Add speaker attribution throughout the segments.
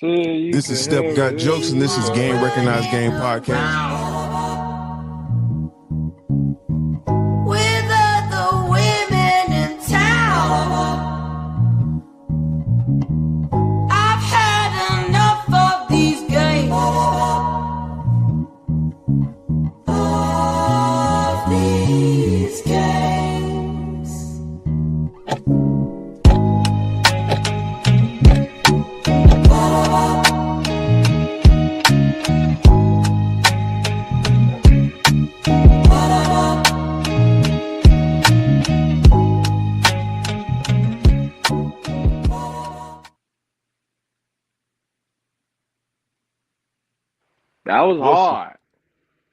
Speaker 1: This is Step Got Jokes, and this is Game Recognized Game Podcast.
Speaker 2: With other women in town, I've had enough of these games. Of these games.
Speaker 3: That was hard.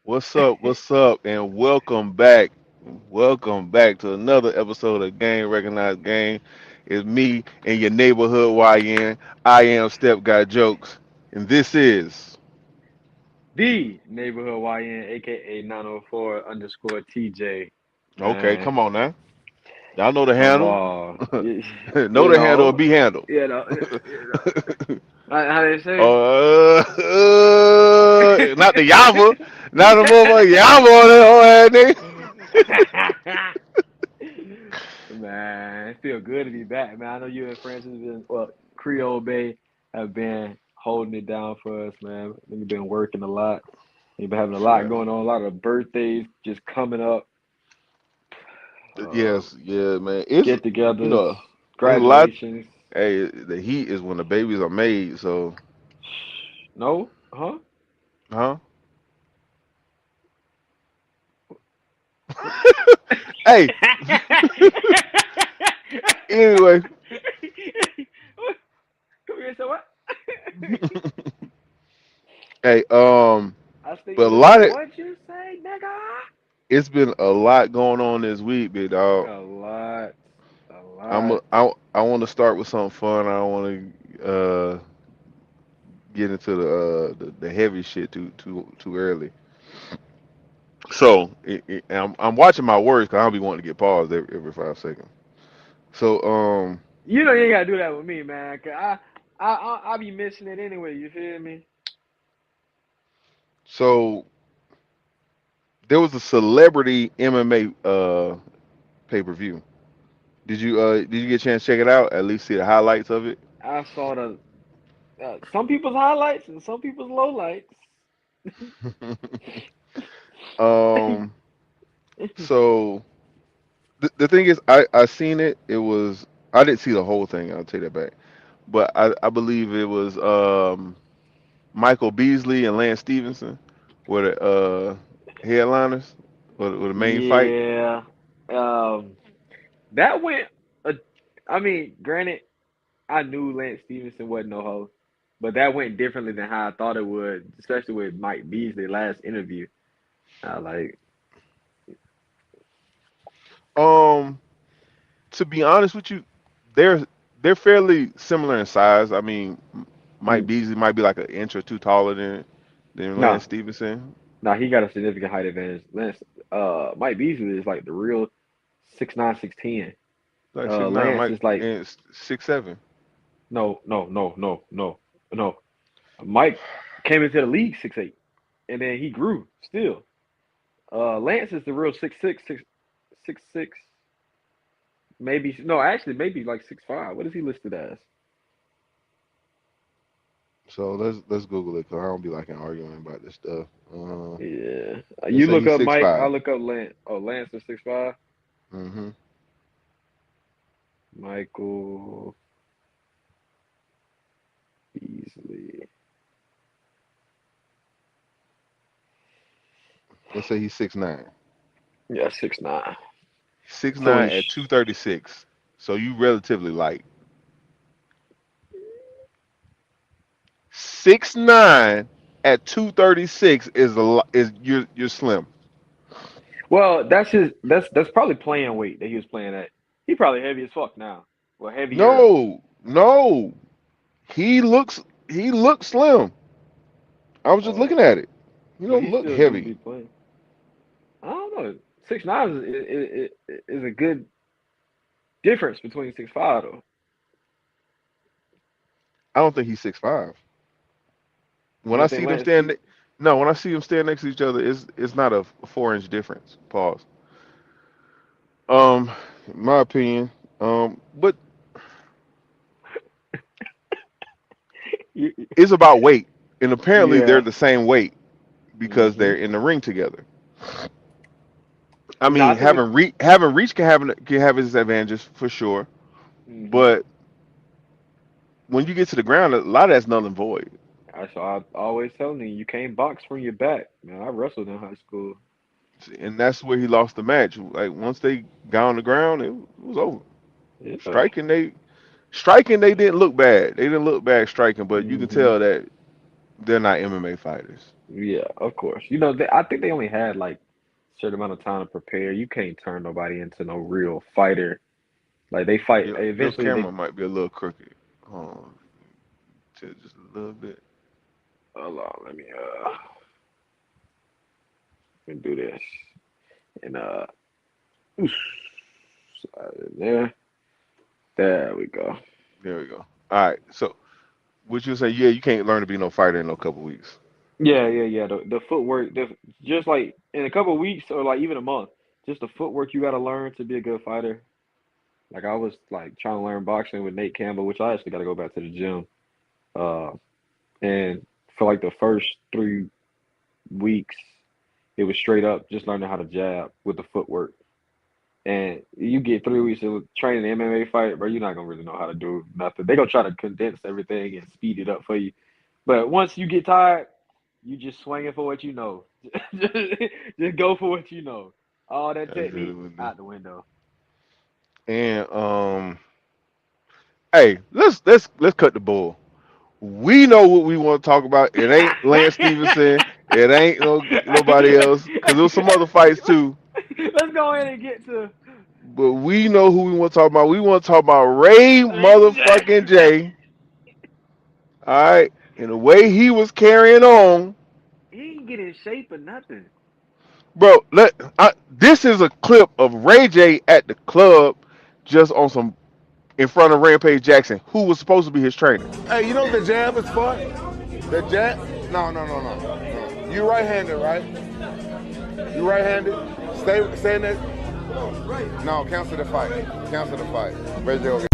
Speaker 4: What's up? What's up? And welcome back. Welcome back to another episode of Game Recognized Game. It's me and your neighborhood YN. I am Step Got Jokes. And this is
Speaker 3: The neighborhood YN, aka 904_TJ.
Speaker 4: okay, come on now. Y'all know the
Speaker 3: Come
Speaker 4: handle.
Speaker 3: on.
Speaker 4: Know the handle or be handled.
Speaker 3: You know, how they say?
Speaker 4: Not the Yava. Not the motherfucker Yava on that whole ass nigga.
Speaker 3: Man, it feel good to be back, man. I know you and Francis Creole Bay have been holding it down for us, man. We've been working a lot. We've been having a lot going on, a lot of birthdays just coming up.
Speaker 4: Yes, yeah, man. It's
Speaker 3: Get-togethers,
Speaker 4: you know,
Speaker 3: graduations.
Speaker 4: hey, the heat is when the babies are made, so
Speaker 3: No? Huh?
Speaker 4: huh? Hey, anyway,
Speaker 3: Come here, so what?
Speaker 4: hey,
Speaker 3: I think
Speaker 4: but a lot of
Speaker 3: what you say, nigga?
Speaker 4: it's been a lot going on this week, big dog.
Speaker 3: A lot.
Speaker 4: I want to start with something fun. I don't want to get into the heavy shit too early. So I'm watching my words because I'll be wanting to get paused every 5 seconds. So
Speaker 3: You know you ain't gotta do that with me, man. Cause I be missing it anyway. You feel me?
Speaker 4: so there was a celebrity MMA pay-per-view. Did you get a chance to check it out? At least see the highlights of it?
Speaker 3: I saw the some people's highlights and some people's lowlights.
Speaker 4: Um so the thing is I seen it. It was I didn't see the whole thing, I'll take that back. But I believe it was Michael Beasley and Lance Stevenson were the headliners or the main fight.
Speaker 3: Yeah. That went. I mean, granted, I knew Lance Stevenson wasn't no host, but that went differently than how I thought it would, especially with Mike Beasley last interview. I like.
Speaker 4: Um, to be honest with you, they're they're fairly similar in size. I mean, Mike
Speaker 3: Mm,
Speaker 4: Beasley might be like an inch or two taller than
Speaker 3: nah,
Speaker 4: Lance Stevenson.
Speaker 3: nah, he got a significant height advantage. Mike Beasley is like the real 6'9", 6'10".
Speaker 4: Like 6'9",
Speaker 3: Lance
Speaker 4: Mike
Speaker 3: is like
Speaker 4: and 6'7".
Speaker 3: no. Mike came into the league 6'8", and then he grew still. Lance is the real 6'6", 6'6", maybe no, actually maybe like 6'5". What is he listed as?
Speaker 4: So let's Google it because I don't be liking arguing about this stuff.
Speaker 3: Yeah,
Speaker 4: They
Speaker 3: you
Speaker 4: say
Speaker 3: look
Speaker 4: he's
Speaker 3: up
Speaker 4: six
Speaker 3: Mike. I
Speaker 4: five.
Speaker 3: look up Lance. Oh, Lance is 6'5".
Speaker 4: Mm-hmm.
Speaker 3: Michael Beasley.
Speaker 4: Let's say he's 6'9".
Speaker 3: Yeah, 6'9".
Speaker 4: Six
Speaker 3: So
Speaker 4: nine at 236. So you relatively light. 6'9" at 236 is you're slim.
Speaker 3: well, that's his. That's probably playing weight that he was playing at. He probably heavy as fuck now. Well, heavier.
Speaker 4: No, no. He looks he looks slim. I was just
Speaker 3: Uh,
Speaker 4: looking at it. He
Speaker 3: but
Speaker 4: don't
Speaker 3: he
Speaker 4: look
Speaker 3: still do
Speaker 4: heavy.
Speaker 3: be playing. I don't know. 6'9" is a good difference between 6'5" though.
Speaker 4: I don't think he's 6'5".
Speaker 3: You
Speaker 4: When I
Speaker 3: don't think
Speaker 4: see them
Speaker 3: Lance?
Speaker 4: stand, no, when I see them stand next to each other, it's not a 4 inch difference. Pause. Um, in my opinion. But it's about weight, and apparently they're
Speaker 3: Yeah.
Speaker 4: the same weight because
Speaker 3: Hmm.
Speaker 4: they're in the ring together. I
Speaker 3: No, I
Speaker 4: mean,
Speaker 3: think it's.
Speaker 4: having reach can have its advantages for sure,
Speaker 3: Hmm.
Speaker 4: but when you get to the ground, a lot of that's null and void,
Speaker 3: That's why I always telling you can't box from your back. Man, I wrestled in high school.
Speaker 4: and that's where he lost the match. Like once they got on the ground, it was over.
Speaker 3: Yeah.
Speaker 4: Striking they didn't look bad. They didn't look bad striking, but you can
Speaker 3: Hmm.
Speaker 4: tell that they're not MMA fighters.
Speaker 3: Yeah, of course. I think they only had like a certain amount of time to prepare. You can't turn nobody into no real fighter. Like they fight
Speaker 4: Your
Speaker 3: eventually.
Speaker 4: camera might be a little crooked. Um, just a little bit.
Speaker 3: Hold on, let me do this. And oof, slide in there. There we go.
Speaker 4: There we go. All right. So, would you say, yeah, you can't learn to be no fighter in no couple weeks?
Speaker 3: Yeah, yeah, yeah. The footwork, just like in a couple of weeks or like even a month, just the footwork you got to learn to be a good fighter. Like I was like trying to learn boxing with Nate Campbell, which I actually got to go back to the gym. Uh, and for like the first 3 weeks, it was straight up just learning how to jab with the footwork. And you get 3 weeks of training an MMA fight, bro, you're not gonna really know how to do nothing. They're gonna try to condense everything and speed it up for you. But once you get tired, you just swinging for what you know. Just go for what you know. All that
Speaker 4: That's really
Speaker 3: technique
Speaker 4: what it is.
Speaker 3: out the window.
Speaker 4: And hey, let's cut the bull. We know what we want to talk about. It ain't Lance Stevenson. It ain't nobody else. Cause there was some other fights too.
Speaker 3: Let's go ahead and get to
Speaker 4: But we know who we want to talk about. We want to talk about Ray
Speaker 3: Jack.
Speaker 4: motherfucking J. All right, and the way he was carrying on,
Speaker 3: He ain't get in shape or nothing.
Speaker 4: bro. This is a clip of Ray J at the club, just on some in front of Rampage Jackson, who was supposed to be his trainer.
Speaker 1: Hey, you know what the jab is for? The jab? No, no, no, no. No. You right-handed, right? You right-handed? Stay in there. No, cancel the fight. Cancel the fight. Ray J will get.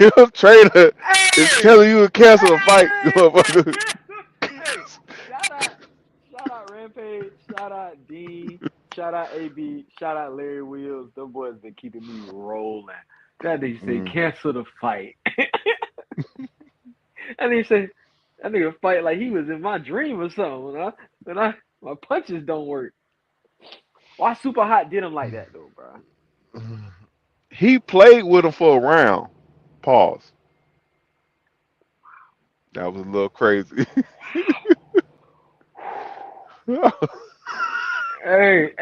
Speaker 4: Your trainer is
Speaker 3: Hey!
Speaker 4: telling you to cancel the fight,
Speaker 3: Hey!
Speaker 4: motherfucker.
Speaker 3: Hey! Shout out, shout out Rampage, shout out Dean, shout out AB, shout out Larry Wheels. Them boys been keeping me rolling. That nigga say
Speaker 4: Mm.
Speaker 3: cancel the fight. That nigga say that nigga fight like he was in my dream or something. My punches don't work. Why Super Hot did him like that though, bro?
Speaker 4: He played with him for a round. Pause. That was a little crazy.
Speaker 3: Hey,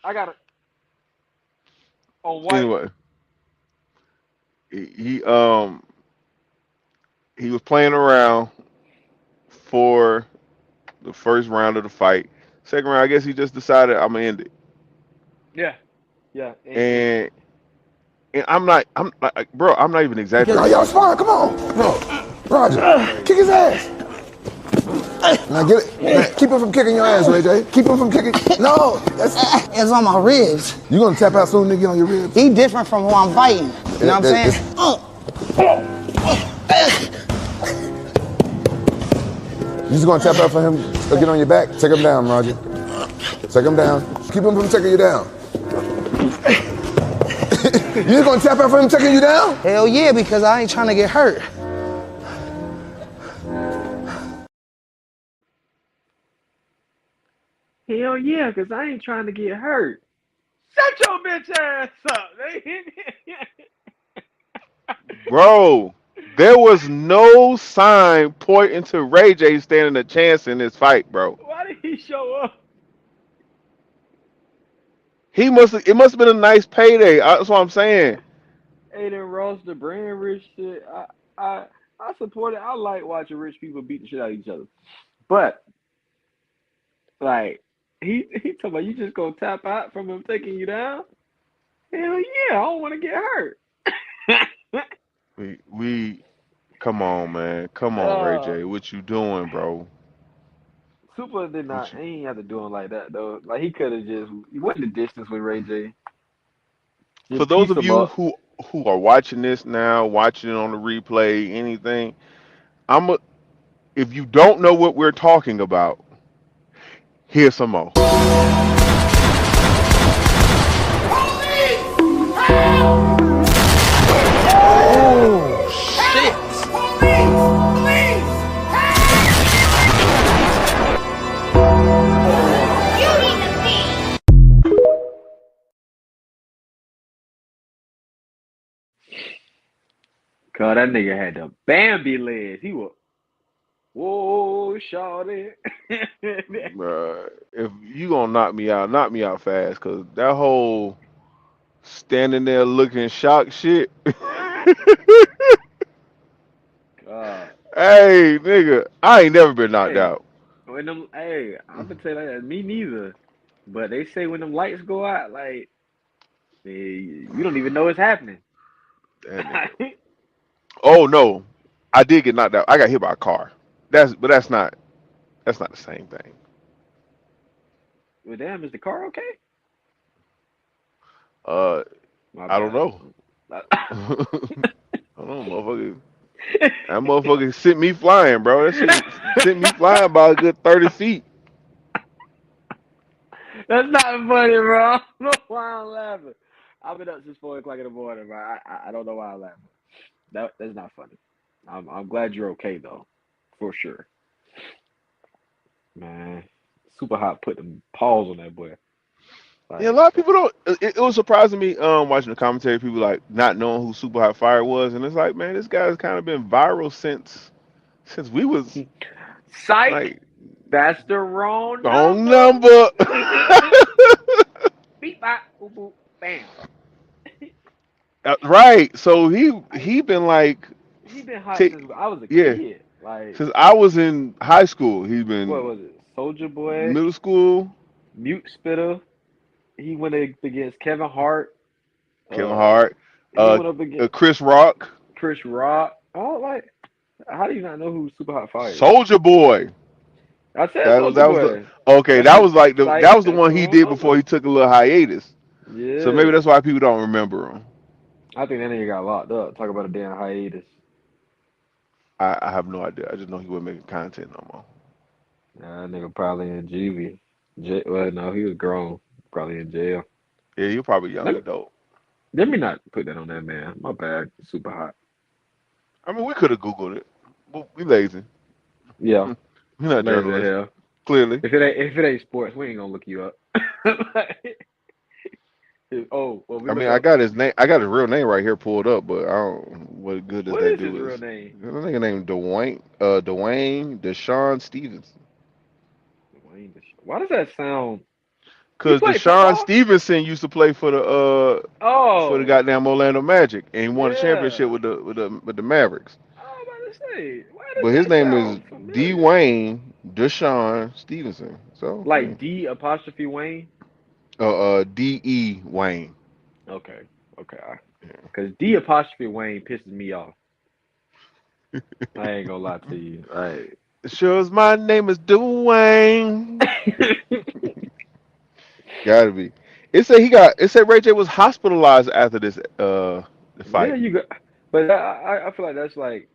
Speaker 3: I got it on white.
Speaker 4: Anyway, he he was playing around for the first round of the fight. Second round, I guess he just decided I'm gonna end it.
Speaker 3: Yeah, yeah,
Speaker 4: And I'm like, bro, I'm not even
Speaker 5: Now
Speaker 4: exaggerating.
Speaker 5: y'all smart, come on. No. Roger, kick his ass. Now get it. Now, keep him from kicking your ass, Ray J. Keep him from kicking. No, that's.
Speaker 6: It's on my ribs.
Speaker 5: You gonna tap out soon, nigga, on your ribs?
Speaker 6: He different from who I'm fighting. You know what I'm saying?
Speaker 5: You just gonna tap out for him to get on your back? Take him down, Roger. Take him down. Keep him from taking you down. You just gonna tap out for him taking you down?
Speaker 6: Hell yeah, because I ain't trying to get hurt.
Speaker 3: Hell yeah, because I ain't trying to get hurt. Shut your bitch ass up.
Speaker 4: Bro, there was no sign pointing to Ray J standing a chance in this fight, bro.
Speaker 3: Why did he show up?
Speaker 4: It must have been a nice payday. That's what I'm saying.
Speaker 3: Aiden Ross, the brand rich shit. I I support it. I like watching rich people beat the shit out of each other. But like he talking about you just gonna tap out from him taking you down? Hell don't want to get hurt.
Speaker 4: We come on, man. Come on, Ray
Speaker 3: uh,
Speaker 4: J. What you doing, bro?
Speaker 3: Super did
Speaker 4: What
Speaker 3: not.
Speaker 4: you,
Speaker 3: He ain't have to do him like that though. Like he could have just. He went the distance with Ray J.
Speaker 4: for
Speaker 3: Just
Speaker 4: those
Speaker 3: piece
Speaker 4: of
Speaker 3: him
Speaker 4: you
Speaker 3: up.
Speaker 4: who are watching this now, watching it on the replay, anything, I'm a, if you don't know what we're talking about, here's some more.
Speaker 6: Oh shit!
Speaker 3: Cause that nigga had the Bambi legs. He was whoa, shawty.
Speaker 4: If you gonna knock me out fast, cause that whole standing there looking shocked shit.
Speaker 3: God.
Speaker 4: Hey, nigga, I ain't never been knocked
Speaker 3: Hey,
Speaker 4: out.
Speaker 3: when them hey, I'm gonna tell you like that. Me neither. But they say when them lights go out, like you don't even know it's happening.
Speaker 4: That nigga. Oh no, I did get knocked out. I got hit by a car. That's not the same thing.
Speaker 3: Well, damn, is the car okay?
Speaker 4: Uh,
Speaker 3: My
Speaker 4: I don't
Speaker 3: bad.
Speaker 4: know. I don't know, motherfucker. That motherfucker sent me flying, bro. That shit sent me flying by a good 30 feet.
Speaker 3: That's not funny, bro. I don't know why I'm laughing. I've been up since 4 o'clock in the morning, bro. I don't know why I'm laughing. That's not funny. I'm glad you're okay though, for sure. Man, super hot. Put them paws on that boy.
Speaker 4: Yeah, a
Speaker 3: Like,
Speaker 4: lot of people don't. It was surprising me watching the commentary. People like not knowing who Super Hot Fire was, and it's like, man, this guy's kind of been viral since we was
Speaker 3: psych.
Speaker 4: like
Speaker 3: That's the wrong
Speaker 4: wrong
Speaker 3: number.
Speaker 4: number.
Speaker 3: Beep, bop, boop, boop, bam.
Speaker 4: Right. So
Speaker 3: I,
Speaker 4: he been like,
Speaker 3: he been hot
Speaker 4: t-
Speaker 3: since I was a
Speaker 4: yeah,
Speaker 3: kid. Like,
Speaker 4: since I was in high school. He
Speaker 3: what
Speaker 4: been
Speaker 3: was it? Soldier Boy,
Speaker 4: middle school.
Speaker 3: Mute Spitter. He went against Kevin Hart.
Speaker 4: Kevin
Speaker 3: Uh,
Speaker 4: Hart,
Speaker 3: he went up against
Speaker 4: Chris Rock,
Speaker 3: Chris Rock. Oh, like, how do you not know who Super Hot Fire is?
Speaker 4: Soldier Boy.
Speaker 3: I said Soldier
Speaker 4: That was the
Speaker 3: Boy.
Speaker 4: okay.
Speaker 3: That's
Speaker 4: That
Speaker 3: the
Speaker 4: was like that
Speaker 3: psych.
Speaker 4: was the
Speaker 3: That's
Speaker 4: one
Speaker 3: the
Speaker 4: he
Speaker 3: wrong
Speaker 4: did before
Speaker 3: number.
Speaker 4: he took a little hiatus. So maybe
Speaker 3: Yeah,
Speaker 4: that's why people don't remember him.
Speaker 3: I think that nigga got locked up. Talk about a damn hiatus.
Speaker 4: I have no idea. I just know he wasn't making content no more.
Speaker 3: That nigga probably in juvie. Well, no, he was grown. Probably in jail.
Speaker 4: Yeah, you're probably young
Speaker 3: Let me,
Speaker 4: adult.
Speaker 3: let me not put that on that man. My bad. Super hot.
Speaker 4: I mean, we could have Googled it, but we lazy.
Speaker 3: Yeah,
Speaker 4: We're not
Speaker 3: lazy as
Speaker 4: journalists,
Speaker 3: hell.
Speaker 4: clearly.
Speaker 3: If it ain't sports, we ain't gonna look you up. Oh, well, we
Speaker 4: I mean,
Speaker 3: look
Speaker 4: I
Speaker 3: up.
Speaker 4: got his name. I got his real name right here pulled up, but I don't. What good does
Speaker 3: What
Speaker 4: that
Speaker 3: is his
Speaker 4: do?
Speaker 3: real
Speaker 4: Is
Speaker 3: name?
Speaker 4: I think named Dwayne Deshaun Stevenson.
Speaker 3: Why does that sound? He
Speaker 4: Cause
Speaker 3: played
Speaker 4: Deshaun
Speaker 3: football?
Speaker 4: Stevenson used to play for the
Speaker 3: Oh,
Speaker 4: goddamn Orlando Magic, and he won a championship
Speaker 3: yeah.
Speaker 4: with the Mavericks.
Speaker 3: I was about to say, why does
Speaker 4: But his
Speaker 3: that
Speaker 4: name is
Speaker 3: sound familiar?
Speaker 4: Dwayne Deshaun Stevenson. So
Speaker 3: Like D apostrophe Wayne?
Speaker 4: D.E. Wayne.
Speaker 3: Okay, okay. Because D apostrophe Wayne pisses me off. I ain't gonna lie to you. Like,
Speaker 4: It shows my name is Dwayne. Gotta be. It said Ray J was hospitalized after this the
Speaker 3: yeah,
Speaker 4: fight.
Speaker 3: you got, but I feel like that's like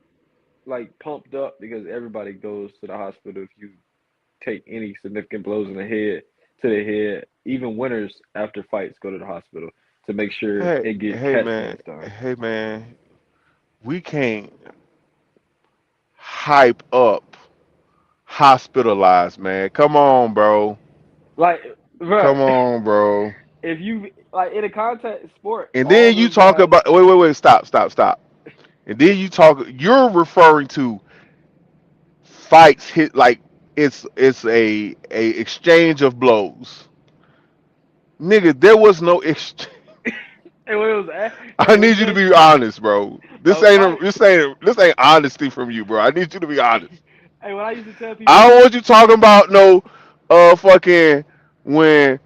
Speaker 3: pumped up because everybody goes to the hospital if you take any significant blows in the head to the head. Even winners after fights go to the hospital to make sure
Speaker 4: Hey,
Speaker 3: it get
Speaker 4: hey
Speaker 3: CAT
Speaker 4: man,
Speaker 3: scans done.
Speaker 4: hey man, we can't hype up hospitalized, man. Come on, bro.
Speaker 3: Like, bro,
Speaker 4: Come on, bro.
Speaker 3: if you like in a contact sport,
Speaker 4: And
Speaker 3: all
Speaker 4: then you
Speaker 3: those
Speaker 4: talk
Speaker 3: guys.
Speaker 4: about wait, stop. And then you're referring to fights hit like it's a exchange of blows. Nigga, there was no exchange.
Speaker 3: And when it was,
Speaker 4: I
Speaker 3: when
Speaker 4: need you to
Speaker 3: Jay,
Speaker 4: be honest, bro.
Speaker 3: a fight.
Speaker 4: This ain't honesty from you, bro. I need you to be honest.
Speaker 3: Hey, when I used to tell
Speaker 4: I
Speaker 3: people,
Speaker 4: don't want you talking about no fucking when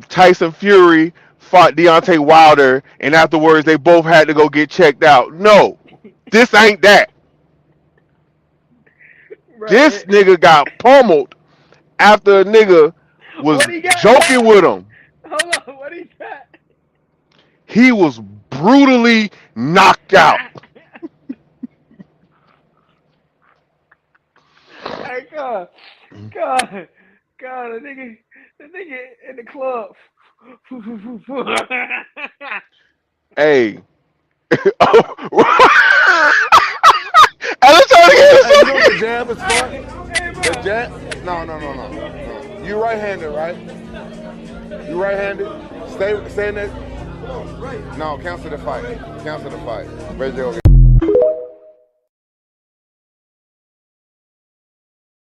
Speaker 4: Tyson Fury fought Deontay Wilder, and afterwards they both had to go get checked out. No, this ain't that.
Speaker 3: Bro,
Speaker 4: This nigga got pummeled after a nigga was
Speaker 3: what he got?
Speaker 4: joking with him.
Speaker 3: Hold on, what he got?
Speaker 4: He was brutally knocked out.
Speaker 3: Hey, God, the nigga in the club.
Speaker 4: Hey. I'm trying to get
Speaker 1: Hey, you know what the jab is for? The jab? No. You right-handed, right? You right-handed? Stay in that. No, cancel the fight. Cancel the fight. Ray J will get-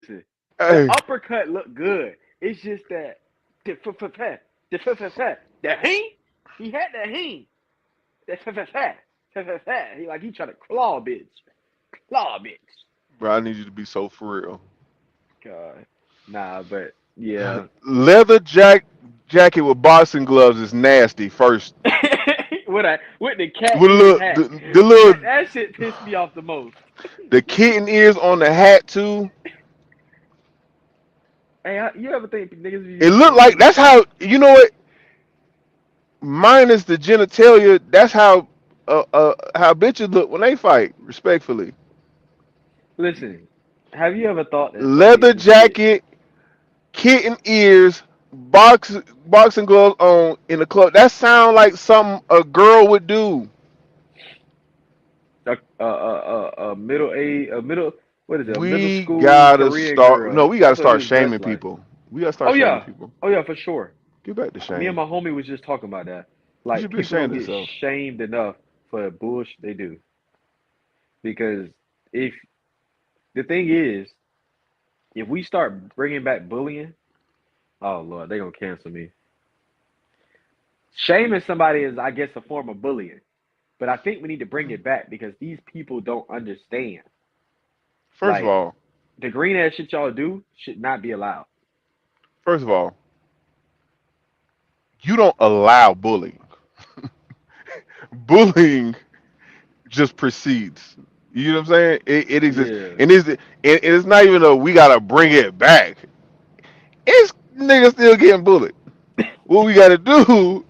Speaker 3: The
Speaker 4: Hey.
Speaker 3: uppercut looked good. It's just that the hang. He had that hang. He tried to claw bitch.
Speaker 4: Bro, I need you to be so for real.
Speaker 3: God, nah, but yeah.
Speaker 4: Leather jacket with boxing gloves is nasty. First,
Speaker 3: with the cat
Speaker 4: with a
Speaker 3: ear
Speaker 4: little
Speaker 3: hat.
Speaker 4: the little
Speaker 3: That shit pissed me off the most.
Speaker 4: the kitten ears on the hat too.
Speaker 3: Hey, you ever think niggas be
Speaker 4: It looked like that's how you know what. Minus the genitalia, that's how bitches look when they fight. Respectfully,
Speaker 3: Listen, have you ever thought that some
Speaker 4: leather
Speaker 3: niggas is shit?
Speaker 4: jacket, kitten ears, boxing gloves on in the club. That sound like something a girl would do.
Speaker 3: What is it? A middle
Speaker 4: We
Speaker 3: school
Speaker 4: gotta
Speaker 3: Korean
Speaker 4: start.
Speaker 3: girl.
Speaker 4: No, we gotta
Speaker 3: That's what
Speaker 4: start
Speaker 3: his dress
Speaker 4: shaming
Speaker 3: like.
Speaker 4: people. We gotta start
Speaker 3: Oh
Speaker 4: shaming
Speaker 3: yeah,
Speaker 4: people.
Speaker 3: for sure.
Speaker 4: Get back to
Speaker 3: Me and
Speaker 4: shame.
Speaker 3: my homie was just talking about that.
Speaker 4: You
Speaker 3: Like
Speaker 4: should be
Speaker 3: people don't
Speaker 4: ashamed of
Speaker 3: get
Speaker 4: yourself.
Speaker 3: shamed enough for the bullshit they do. Because if the thing is, if we start bringing back bullying, oh Lord, they gonna cancel me. Shaming somebody is, I guess, a form of bullying. But I think we need to bring it back because these people don't understand.
Speaker 4: First of
Speaker 3: Like
Speaker 4: all,
Speaker 3: the green ass shit y'all do should not be allowed.
Speaker 4: first of all, you don't allow bullying. Bullying just proceeds. You know what I'm saying? It exists,
Speaker 3: Yeah.
Speaker 4: and it's not even a we gotta bring it back. It's niggas still getting bullied. What we gotta do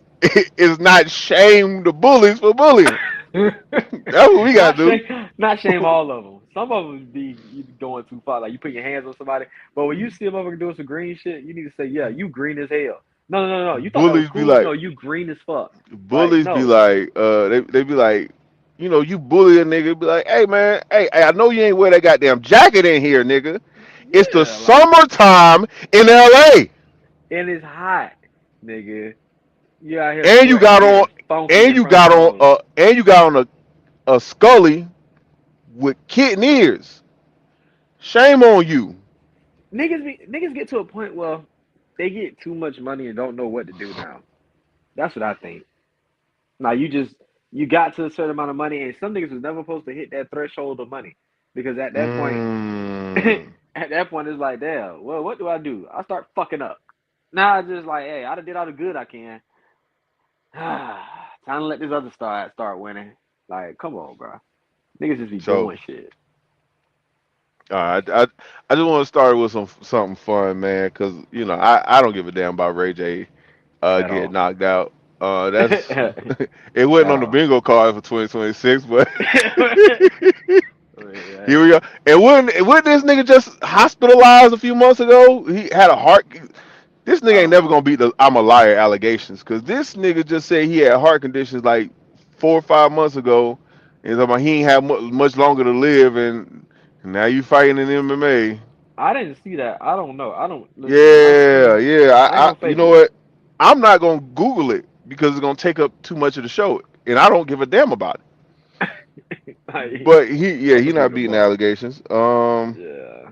Speaker 4: is not shame the bullies for bullying. That's what we gotta do.
Speaker 3: Not shame all of them. Some of them be you going too far. Like you put your hands on somebody, but when you see a motherfucker doing some green shit, you need to say, "Yeah, you green as hell." No. You thought that was
Speaker 4: Bullies be
Speaker 3: cool? No,
Speaker 4: like,
Speaker 3: you green as fuck. Like
Speaker 4: bullies be
Speaker 3: no.
Speaker 4: like, they be like, you know, you bully a nigga, be like, hey man, hey, I know you ain't wear that goddamn jacket in here, nigga. It's the
Speaker 3: Yeah, like
Speaker 4: summertime in LA,
Speaker 3: and it's hot, nigga. You out here
Speaker 4: and you
Speaker 3: sweating,
Speaker 4: got on,
Speaker 3: getting funky in front of
Speaker 4: and you got on a Scully with kitten ears. Shame on you.
Speaker 3: niggas get to a point where they get too much money and don't know what to do now. That's what I think. Now you got to a certain amount of money, and some niggas was never supposed to hit that threshold of money because at that point,
Speaker 4: Mm.
Speaker 3: it's like, damn. Well, what do I do? I start fucking up. Now I just like, hey, I done did all the good I can. Time to let this other start winning. Like, come on, bro. Niggas just be
Speaker 4: So,
Speaker 3: doing shit
Speaker 4: all right, I just want to start with something fun, man, because you know I don't give a damn about Ray J
Speaker 3: at
Speaker 4: getting
Speaker 3: all.
Speaker 4: knocked out. That's
Speaker 3: At
Speaker 4: it wasn't on the
Speaker 3: all.
Speaker 4: bingo card for 2026, but
Speaker 3: Yeah.
Speaker 4: here we go. And when this nigga just hospitalized a few months ago, he had a heart. This nigga ain't never
Speaker 3: Oh,
Speaker 4: gonna beat the I'm a liar allegations, because this nigga just said he had heart conditions like 4 or 5 months ago, and talking about he ain't have much longer to live, and now you fighting in MMA.
Speaker 3: I didn't see that. I don't know. I don't listen.
Speaker 4: Yeah, yeah.
Speaker 3: I ain't on
Speaker 4: You know
Speaker 3: Facebook.
Speaker 4: what? I'm not gonna Google it because it's gonna take up too much of the show, and I don't give a damn about it.
Speaker 3: Like,
Speaker 4: But
Speaker 3: on the
Speaker 4: he not
Speaker 3: bingo
Speaker 4: beating
Speaker 3: card.
Speaker 4: allegations.
Speaker 3: Yeah.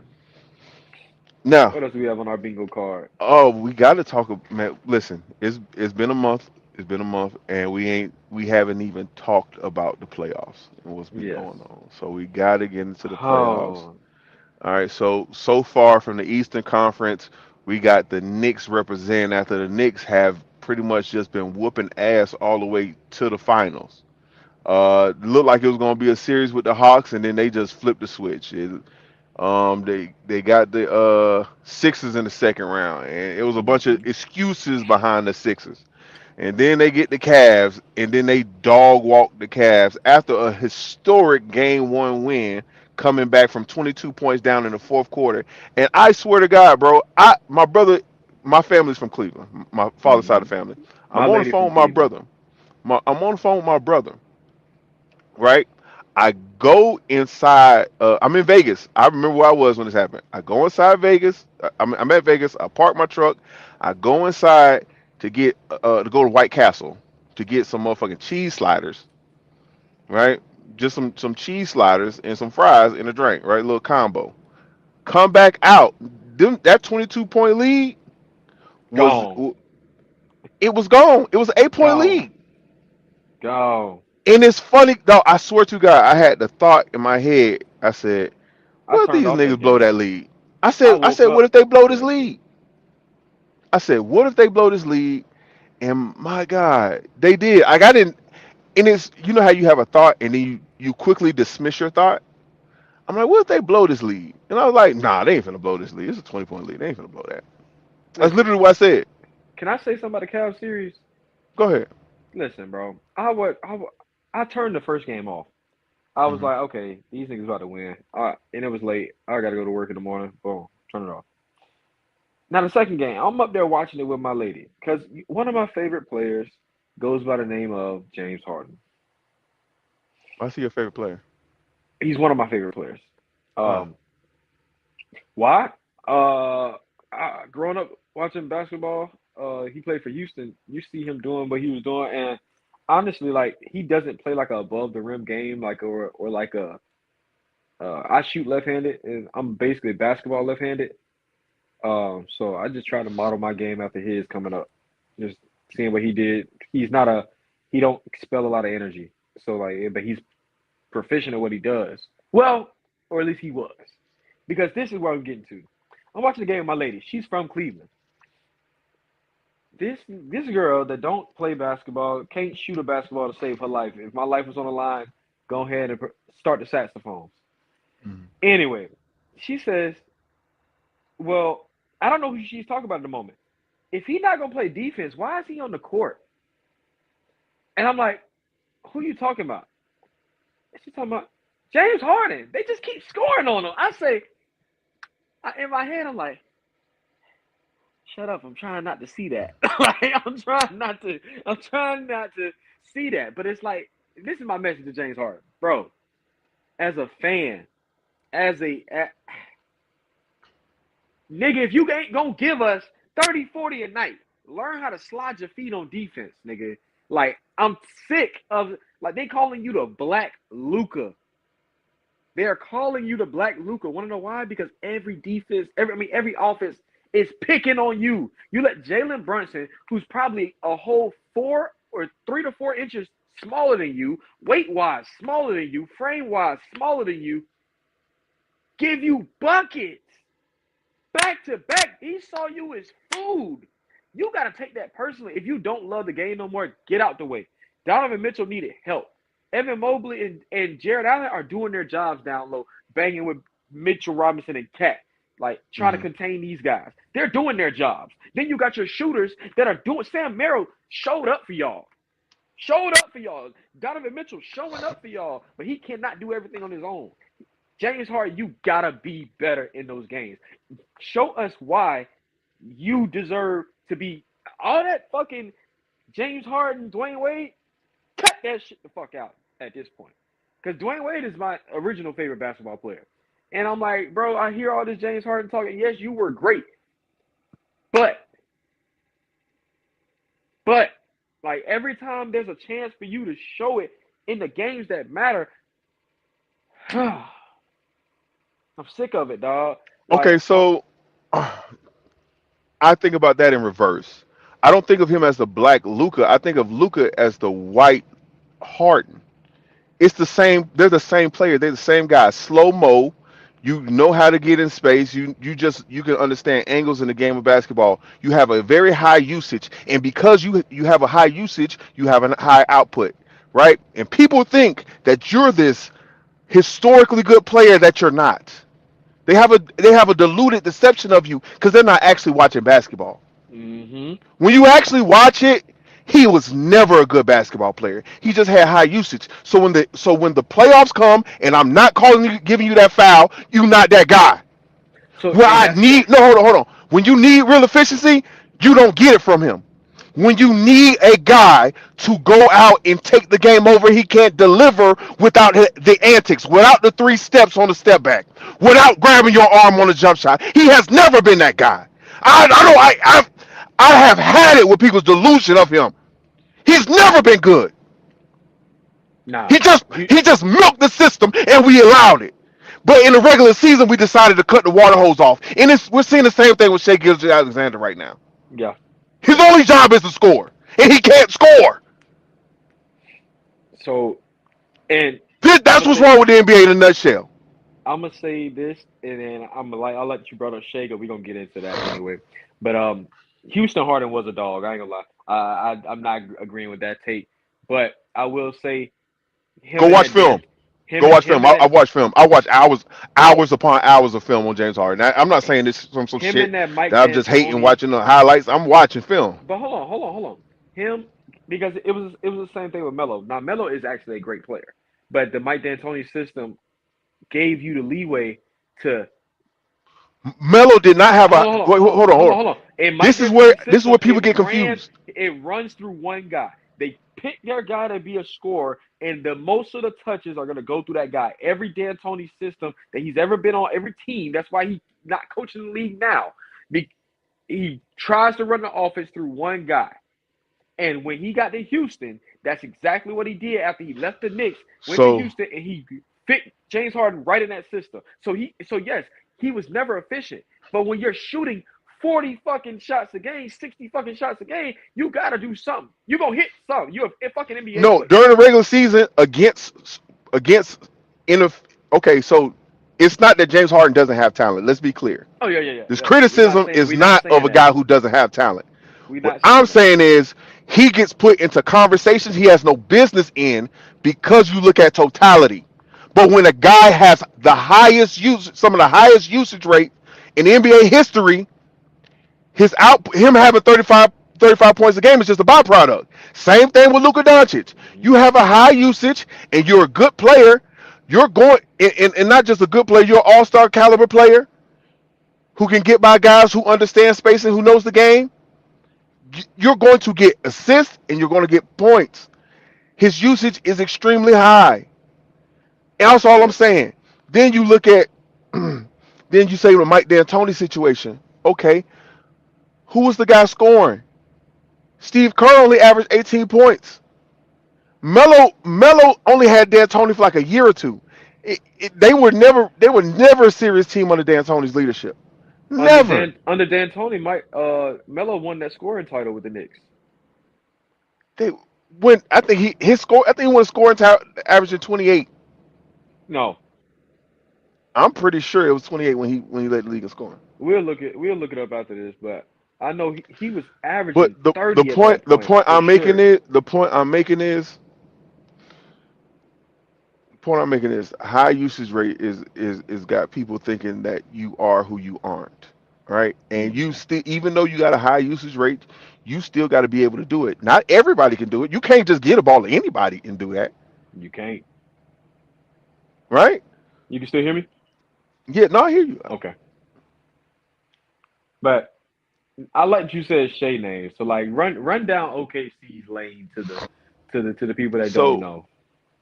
Speaker 4: Now,
Speaker 3: What else do we have on our bingo card?
Speaker 4: oh, we got to talk. Man, listen, it's been a month. It's been a month, and we haven't even talked about the playoffs and what's been
Speaker 3: Yes.
Speaker 4: going on. So we got to get into the playoffs.
Speaker 3: Oh,
Speaker 4: All right. So far from the Eastern Conference, we got the Knicks representing after the Knicks have pretty much just been whooping ass all the way to the finals. Looked like it was gonna be a series with the Hawks, and then they just flipped the switch. They got the Sixers in the second round, and it was a bunch of
Speaker 3: Mhm.
Speaker 4: excuses behind the Sixers. And then they get the Cavs, and then they dog walk the Cavs after a historic Game 1 win, coming back from 22 points down in the fourth quarter. And I swear to God, bro, my brother, my family's from Cleveland, my father's side of the
Speaker 3: Mhm.
Speaker 4: family.
Speaker 3: My
Speaker 4: I'm on the
Speaker 3: lady
Speaker 4: phone
Speaker 3: from
Speaker 4: with my
Speaker 3: Cleveland.
Speaker 4: brother. I'm on the phone with my brother, right? I go inside. I'm in Vegas. I remember where I was when this happened. I go inside Vegas. I'm at Vegas. I park my truck. I go inside to go to White Castle to get some motherfucking cheese sliders, right? Just some cheese sliders and some fries and a drink, right? Little combo. Come back out. That 22-point lead was
Speaker 3: Gone.
Speaker 4: it was gone. It was an 8-point
Speaker 3: Gone.
Speaker 4: lead.
Speaker 3: Gone.
Speaker 4: And it's funny though. I swear to God, I had the thought in my head. I said,
Speaker 3: I
Speaker 4: "What if
Speaker 3: turned
Speaker 4: these
Speaker 3: off that
Speaker 4: niggas blow
Speaker 3: game.
Speaker 4: that lead?"
Speaker 3: I
Speaker 4: I
Speaker 3: woke
Speaker 4: said, "What
Speaker 3: up.
Speaker 4: if they blow this
Speaker 3: Yeah.
Speaker 4: lead?" I said, "What if they blow this lead?" And my God, they did. Like I didn't. And it's you know how you have a thought and then you quickly dismiss your thought. I'm like, what if they blow this lead? And I was like, nah, they ain't finna blow this lead. It's a 20-point lead. They ain't finna blow that. That's
Speaker 3: Listen,
Speaker 4: literally what I said.
Speaker 3: can I say something about the Cavs series?
Speaker 4: Go ahead.
Speaker 3: Listen, bro. I turned the first game off. I was
Speaker 4: Hmm.
Speaker 3: like, okay, these niggas about to win. And it was late. I gotta go to work in the morning. Boom, turn it off. Now the second game, I'm up there watching it with my lady because one of my favorite players goes by the name of James Harden.
Speaker 4: I see your favorite player.
Speaker 3: He's one of my favorite players.
Speaker 4: Why?
Speaker 3: Um, why? Growing up watching basketball, he played for Houston. You see him doing what he was doing, and honestly, like he doesn't play like a above the rim game, like or like a I shoot left-handed, and I'm basically basketball left-handed. So I just try to model my game after his coming up. Just seeing what he did. He don't expel a lot of energy. So like, but he's proficient at what he does. Well, or at least he was. Because this is where I'm getting to. I'm watching the game with my lady. She's from Cleveland. This girl that don't play basketball can't shoot a basketball to save her life. If my life was on the line, go ahead and start the saxophones.
Speaker 4: Mhm.
Speaker 3: Anyway, she says, "Well, I don't know who she's talking about at the moment. If he's not gonna play defense, why is he on the court?" And I'm like, "Who you talking about?" And she's talking about James Harden. They just keep scoring on him. I say, in my head, I'm like, shut up. I'm trying not to see that. Like I'm trying not to see that. But it's like, this is my message to James Harden. Bro, as a fan, nigga, if you ain't gonna give us 30, 40 a night, learn how to slide your feet on defense, nigga. Like, I'm sick of, like, they calling you the Black Luka. They're calling you the Black Luka. Want to know why? Because every defense, every offense is picking on you. You let Jalen Brunson, who's probably a whole 3 to 4 inches smaller than you, weight-wise smaller than you, frame-wise smaller than you, give you buckets. Back to back. He saw you as food. You got to take that personally. If you don't love the game no more, get out the way. Donovan Mitchell needed help. Evan Mobley and Jared Allen are doing their jobs down low, banging with Mitchell Robinson and Cat, like trying to
Speaker 4: Mhm.
Speaker 3: contain these guys. They're doing their jobs. Then you got your shooters that are doing. Sam Merrill showed up for y'all. Showed up for y'all. Donovan Mitchell showing up for y'all, but he cannot do everything on his own. James Harden, you gotta be better in those games. Show us why you deserve to be all that fucking James Harden, Dwayne Wade. Cut that shit the fuck out at this point. Because Dwayne Wade is my original favorite basketball player. And I'm like, bro, I hear all this James Harden talking. Yes, you were great. But, like every time there's a chance for you to show it in the games that matter, I'm sick of it, dog. Like,
Speaker 4: Okay, so I think about that in reverse. I don't think of him as the black Luca. I think of Luca as the white Harden. It's the same. They're the same player. They're the same guy. Slow mo. You know how to get in space. You can understand angles in the game of basketball. You have a very high usage, and because you have a high usage, you have a high output, right? And people think that you're this historically good player that you're not. They have a diluted deception of you because they're not actually watching basketball.
Speaker 3: Mm-hmm.
Speaker 4: When you actually watch it, he was never a good basketball player. He just had high usage. So when the playoffs come and I'm not calling you, giving you that foul, you not that guy.
Speaker 3: So
Speaker 4: Where
Speaker 3: and
Speaker 4: I
Speaker 3: that's
Speaker 4: need no, hold on. When you need real efficiency, you don't get it from him. When you need a guy to go out and take the game over, he can't deliver without the antics, without the 3 steps on the step back, without grabbing your arm on a jump shot. He has never been that guy. I know I have had it with people's delusion of him. He's never been good.
Speaker 3: nah.
Speaker 4: He just
Speaker 3: He,
Speaker 4: he just milked the system and we allowed it. But in the regular season, we decided to cut the water hose off, and we're seeing the same thing with Shea Gilgeous-Alexander right now.
Speaker 3: yeah.
Speaker 4: His only job is to score, and he can't score.
Speaker 3: So and I'm
Speaker 4: That's
Speaker 3: gonna
Speaker 4: what's
Speaker 3: say
Speaker 4: wrong with the NBA in a nutshell.
Speaker 3: I'm gonna say this, and then I'll let you brought up Shea. We're gonna get into that anyway. But Houston Harden was a dog. I ain't gonna lie. I'm not agreeing with that take, but I will say him
Speaker 4: Go
Speaker 3: and
Speaker 4: watch
Speaker 3: that Dan,
Speaker 4: film. Go watch film. I watch film. I watch hours upon hours of film on James Harden. I'm not saying this from some
Speaker 3: him
Speaker 4: shit
Speaker 3: and that Mike
Speaker 4: that I'm just hating
Speaker 3: D'Antoni.
Speaker 4: watching the highlights. I'm watching film.
Speaker 3: But hold on. Him because it was the same thing with Melo. Now Melo is actually a great player, but the Mike D'Antoni system gave you the leeway to
Speaker 4: Melo did not have a.
Speaker 3: hold on,
Speaker 4: Wait,
Speaker 3: hold on,
Speaker 4: hold on,
Speaker 3: hold
Speaker 4: hold
Speaker 3: on,
Speaker 4: on.
Speaker 3: hold on. In Mike
Speaker 4: This is where
Speaker 3: D'Antoni's
Speaker 4: people
Speaker 3: system,
Speaker 4: get confused.
Speaker 3: it runs through one guy. They pick their guy to be a scorer, and the most of the touches are gonna go through that guy. Every D'Antoni system that he's ever been on, every team. That's why he's not coaching the league now. He tries to run the offense through one guy. And when he got to Houston, that's exactly what he did after he left the Knicks, went to
Speaker 4: So
Speaker 3: Houston, and he fit James Harden right in that system. So yes, he was never efficient. But when you're shooting 40 fucking shots a game, 60 fucking shots a game, you gotta do something. You're gonna hit something. You're a fucking NBA
Speaker 4: no,
Speaker 3: player.
Speaker 4: during the regular season against in a okay, so it's not that James Harden doesn't have talent. Let's be clear.
Speaker 3: Oh yeah.
Speaker 4: This
Speaker 3: We're not
Speaker 4: criticism
Speaker 3: saying
Speaker 4: is
Speaker 3: we're not
Speaker 4: not of
Speaker 3: saying
Speaker 4: a
Speaker 3: that.
Speaker 4: guy who doesn't have talent.
Speaker 3: We're
Speaker 4: What
Speaker 3: not
Speaker 4: I'm
Speaker 3: saying that.
Speaker 4: saying is he gets put into conversations he has no business in because you look at totality. But when a guy has some of the highest usage rate in NBA history, him having 35 points a game is just a byproduct. Same thing with Luka Doncic.
Speaker 3: Mm-hmm.
Speaker 4: You have a high usage and you're a good player. You're going and not just a good player, you're an all-star caliber player who can get by guys who understand space and who knows the game. You're going to get assists and you're going to get points. His usage is extremely high. And that's all I'm
Speaker 3: Yeah.
Speaker 4: saying. Then you look at then you say the Mike D'Antoni situation. Okay, who was the guy scoring? Steve Kerr only averaged 18 points. Melo only had D'Antoni for like a year or two. They were never a serious team under D'Antoni's leadership. Never.
Speaker 3: Under D'Antoni, Melo won that scoring title with the Knicks.
Speaker 4: They when I think he won a scoring average of 28.
Speaker 3: No,
Speaker 4: I'm pretty sure it was 28 when he led the league in scoring.
Speaker 3: we'll look it up after this, but I know he was
Speaker 4: But
Speaker 3: averaging
Speaker 4: the
Speaker 3: 30 at that
Speaker 4: the
Speaker 3: point
Speaker 4: point
Speaker 3: for
Speaker 4: I'm making
Speaker 3: sure.
Speaker 4: is the point I'm making is high usage rate is got people thinking that you are who you aren't, right? And you
Speaker 3: Okay.
Speaker 4: still, even though you got a high usage rate, you still got to be able to do it. Not everybody can do it. You can't just get a ball to anybody and do that,
Speaker 3: You can't.
Speaker 4: right?
Speaker 3: You can still hear me?
Speaker 4: Yeah, no, I hear you.
Speaker 3: Okay. But I like you said Shay name. So like run down OKC's lane to the people that don't
Speaker 4: So
Speaker 3: know.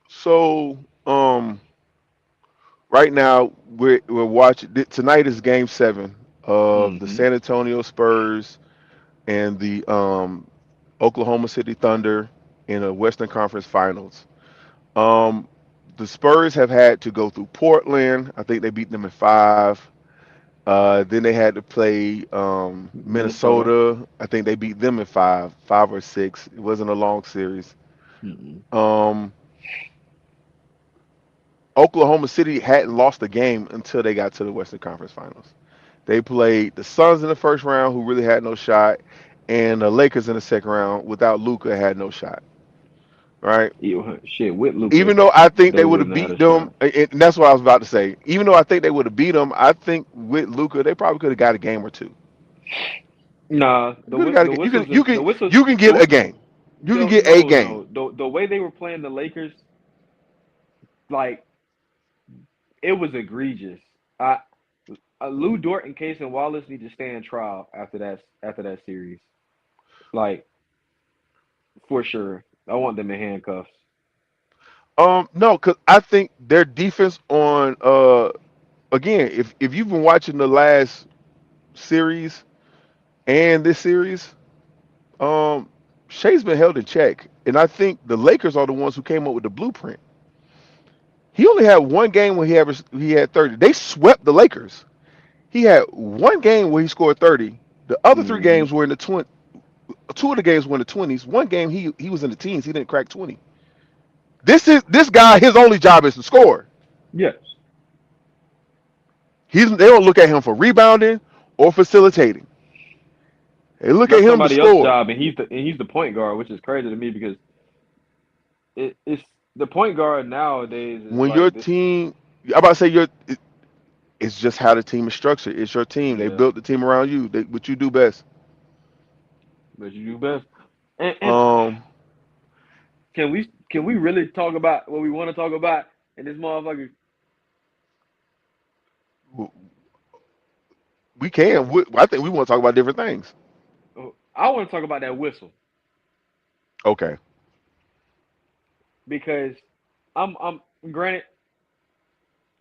Speaker 4: so right now we're watching tonight is game 7 of the
Speaker 3: Mm-hmm.
Speaker 4: San Antonio Spurs and the Oklahoma City Thunder in a Western Conference Finals. Um, the Spurs have had to go through Portland. I think they beat them in 5. Then they had to play
Speaker 3: Minnesota.
Speaker 4: Minnesota. I think they beat them in 5 or 6. It wasn't a long series.
Speaker 3: Mm-mm.
Speaker 4: Um, Oklahoma City hadn't lost a game until they got to the Western Conference Finals. They played the Suns in the first round, who really had no shot, and the Lakers in the second round without Luca had no shot. Right?
Speaker 3: Shit, with Luca,
Speaker 4: Even though I think
Speaker 3: they
Speaker 4: they would have
Speaker 3: wouldn't have had
Speaker 4: beat
Speaker 3: a
Speaker 4: them,
Speaker 3: shot.
Speaker 4: and that's what I was about to say. Even though I think they would have beat them, I think with Luca they probably could have got a game or two.
Speaker 3: Nah,
Speaker 4: Could have got a game.
Speaker 3: the whistles,
Speaker 4: You can
Speaker 3: the
Speaker 4: get a
Speaker 3: whistles.
Speaker 4: game. You can get a
Speaker 3: No,
Speaker 4: game.
Speaker 3: no. The way they were playing the Lakers, like it was egregious. I Lou Dort and Case and Wallace need to stand trial after that series. Like for sure, I want them in handcuffs.
Speaker 4: No, because I think their defense on again, if you've been watching the last series and this series, um, Shea's been held in check, and I think the Lakers are the ones who came up with the blueprint. He only had one game where he had 30. They swept the Lakers. He had one game where he scored 30. The other three
Speaker 3: Hmm.
Speaker 4: games were in the 20. Two of the games were in the 20s. One game he was in the teens. He didn't crack 20. This guy. His only job is to score.
Speaker 3: Yes,
Speaker 4: They don't look at him for rebounding or facilitating. They look at
Speaker 3: that's
Speaker 4: him to
Speaker 3: somebody else's
Speaker 4: score.
Speaker 3: job, and he's the point guard, which is crazy to me because it's the point guard nowadays is
Speaker 4: When your
Speaker 3: like this.
Speaker 4: team, I'm about to say it's just how the team is structured. It's your team. They
Speaker 3: Yeah,
Speaker 4: built the team around you. What you do best.
Speaker 3: but you do best. And
Speaker 4: Um,
Speaker 3: can we really talk about what we want to talk about in this motherfucker?
Speaker 4: we can. I think we want to talk about different things.
Speaker 3: I want to talk about that whistle
Speaker 4: Okay.
Speaker 3: because I'm granted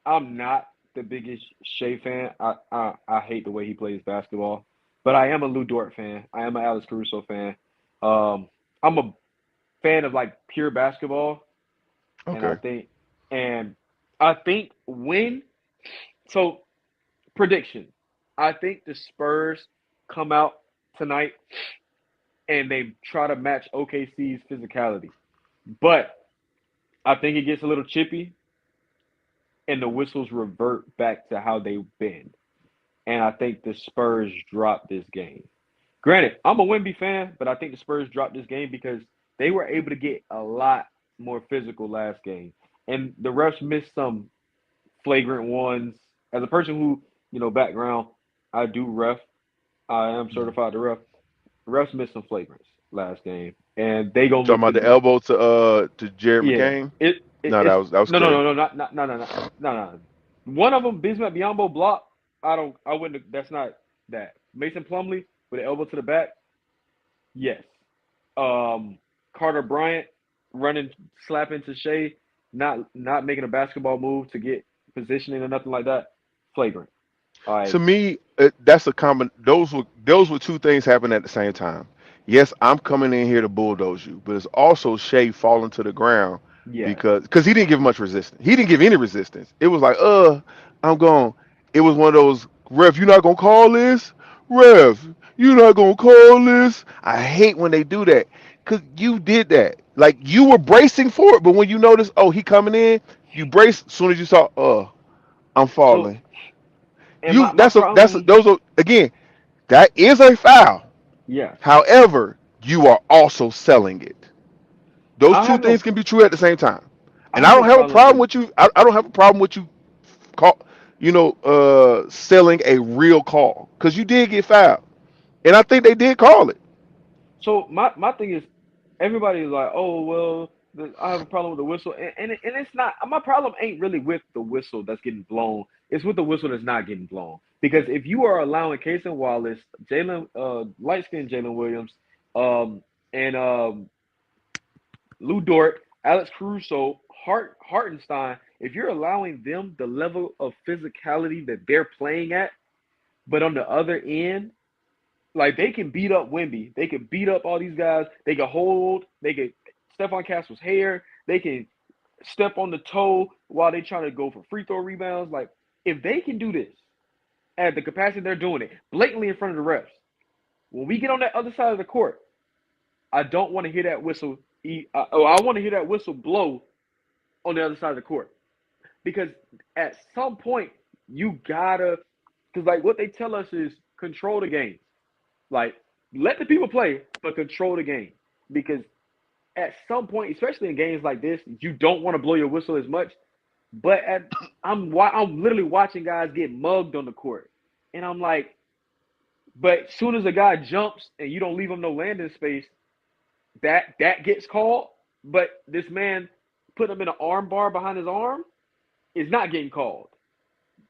Speaker 3: I'm not the biggest Shea fan. I hate the way he plays basketball, but I am a Lou Dort fan. I am an Alex Caruso fan. I'm a fan of like pure basketball, and
Speaker 4: Okay.
Speaker 3: and I think when so prediction, I think the Spurs come out tonight and they try to match OKC's physicality, but I think it gets a little chippy and the whistles revert back to how they've been. And I think the Spurs drop this game. Granted, I'm a Wemby fan, but I think the Spurs dropped this game because they were able to get a lot more physical last game. And the refs missed some flagrant ones. As a person who, background, I do ref. I am certified to ref. The refs missed some flagrants last game. And they gonna
Speaker 4: Talking
Speaker 3: look
Speaker 4: about the
Speaker 3: physical.
Speaker 4: elbow to Jared
Speaker 3: Yeah.
Speaker 4: McCain. No,
Speaker 3: It's
Speaker 4: that was
Speaker 3: no no
Speaker 4: clear.
Speaker 3: no no not no no no no no no. One of them, Bismack Biyombo block. I wouldn't. That's not that. Mason Plumlee with an elbow to the back. Yes. Carter Bryant running slap into Shea, not making a basketball move to get positioning or nothing like that. Flagrant. All
Speaker 4: To
Speaker 3: right.
Speaker 4: me, that's a common. Those were two things happening at the same time. Yes, I'm coming in here to bulldoze you, but it's also Shea falling to the ground
Speaker 3: Yes.
Speaker 4: because he didn't give much resistance. He didn't give any resistance. It was like, I'm gone. It was one of those, ref, you not gonna call this? Ref, you not gonna call this? I hate when they do that because you did that. Like you were bracing for it, but when you notice, oh, he coming in, you brace. As soon as you saw, I'm
Speaker 3: So
Speaker 4: falling.
Speaker 3: and my problem.
Speaker 4: Those are again, that is a foul.
Speaker 3: Yes.
Speaker 4: However, you are also selling it. Those
Speaker 3: I
Speaker 4: two
Speaker 3: have no
Speaker 4: things can be true at the same time.
Speaker 3: I
Speaker 4: And
Speaker 3: have
Speaker 4: I
Speaker 3: no
Speaker 4: don't have a
Speaker 3: problem
Speaker 4: problem
Speaker 3: with.
Speaker 4: with you. I don't have a problem with you call, selling a real call because you did get fouled, and I think they did call it.
Speaker 3: So my thing is, everybody's like, oh well, I have a problem with the whistle, and it's not. My problem ain't really with the whistle that's getting blown. It's with the whistle that's not getting blown. Because if you are allowing Casey Wallace, light skinned Jalen Williams, and Lou Dort, Alex Caruso, Hartenstein, if you're allowing them the level of physicality that they're playing at, but on the other end like they can beat up Wemby. They can beat up all these guys. They can hold. They can step on Castle's hair. They can step on the toe while they trying to go for free throw rebounds. Like if they can do this at the capacity they're doing it, blatantly in front of the refs, when we get on that other side of the court, I don't want to hear that whistle. I want to hear that whistle blow on the other side of the court because at some point you gotta, because like what they tell us is control the game. Like let the people play, but control the game because at some point, especially in games like this, you don't want to blow your whistle as much. But I'm literally watching guys get mugged on the court, and I'm like, but as soon as a guy jumps and you don't leave him no landing space, that gets called. But this man put him in an arm bar behind his arm is not getting called.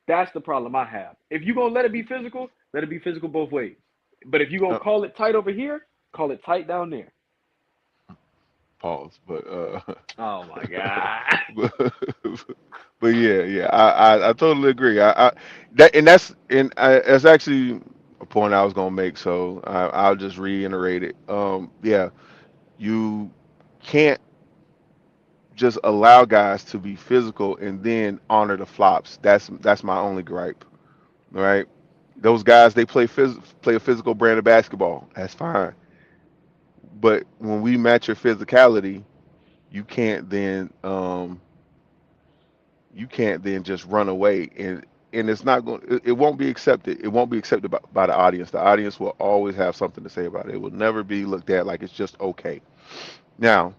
Speaker 3: That's the problem I have. If you're gonna let it be physical both ways. But if you're gonna call it tight over here, call it tight down there.
Speaker 4: Pause, but
Speaker 3: Oh my god.
Speaker 4: but yeah, I totally agree. That's actually a point I was gonna make. So I'll just reiterate it. Yeah, you can't just allow guys to be physical and then honor the flops. That's my only gripe. Right? Those guys they play a physical brand of basketball. That's fine. But when we match your physicality, you can't then just run away and it's not going it won't be accepted. It won't be accepted by the audience. The audience will always have something to say about it. It will never be looked at like it's just okay. Now,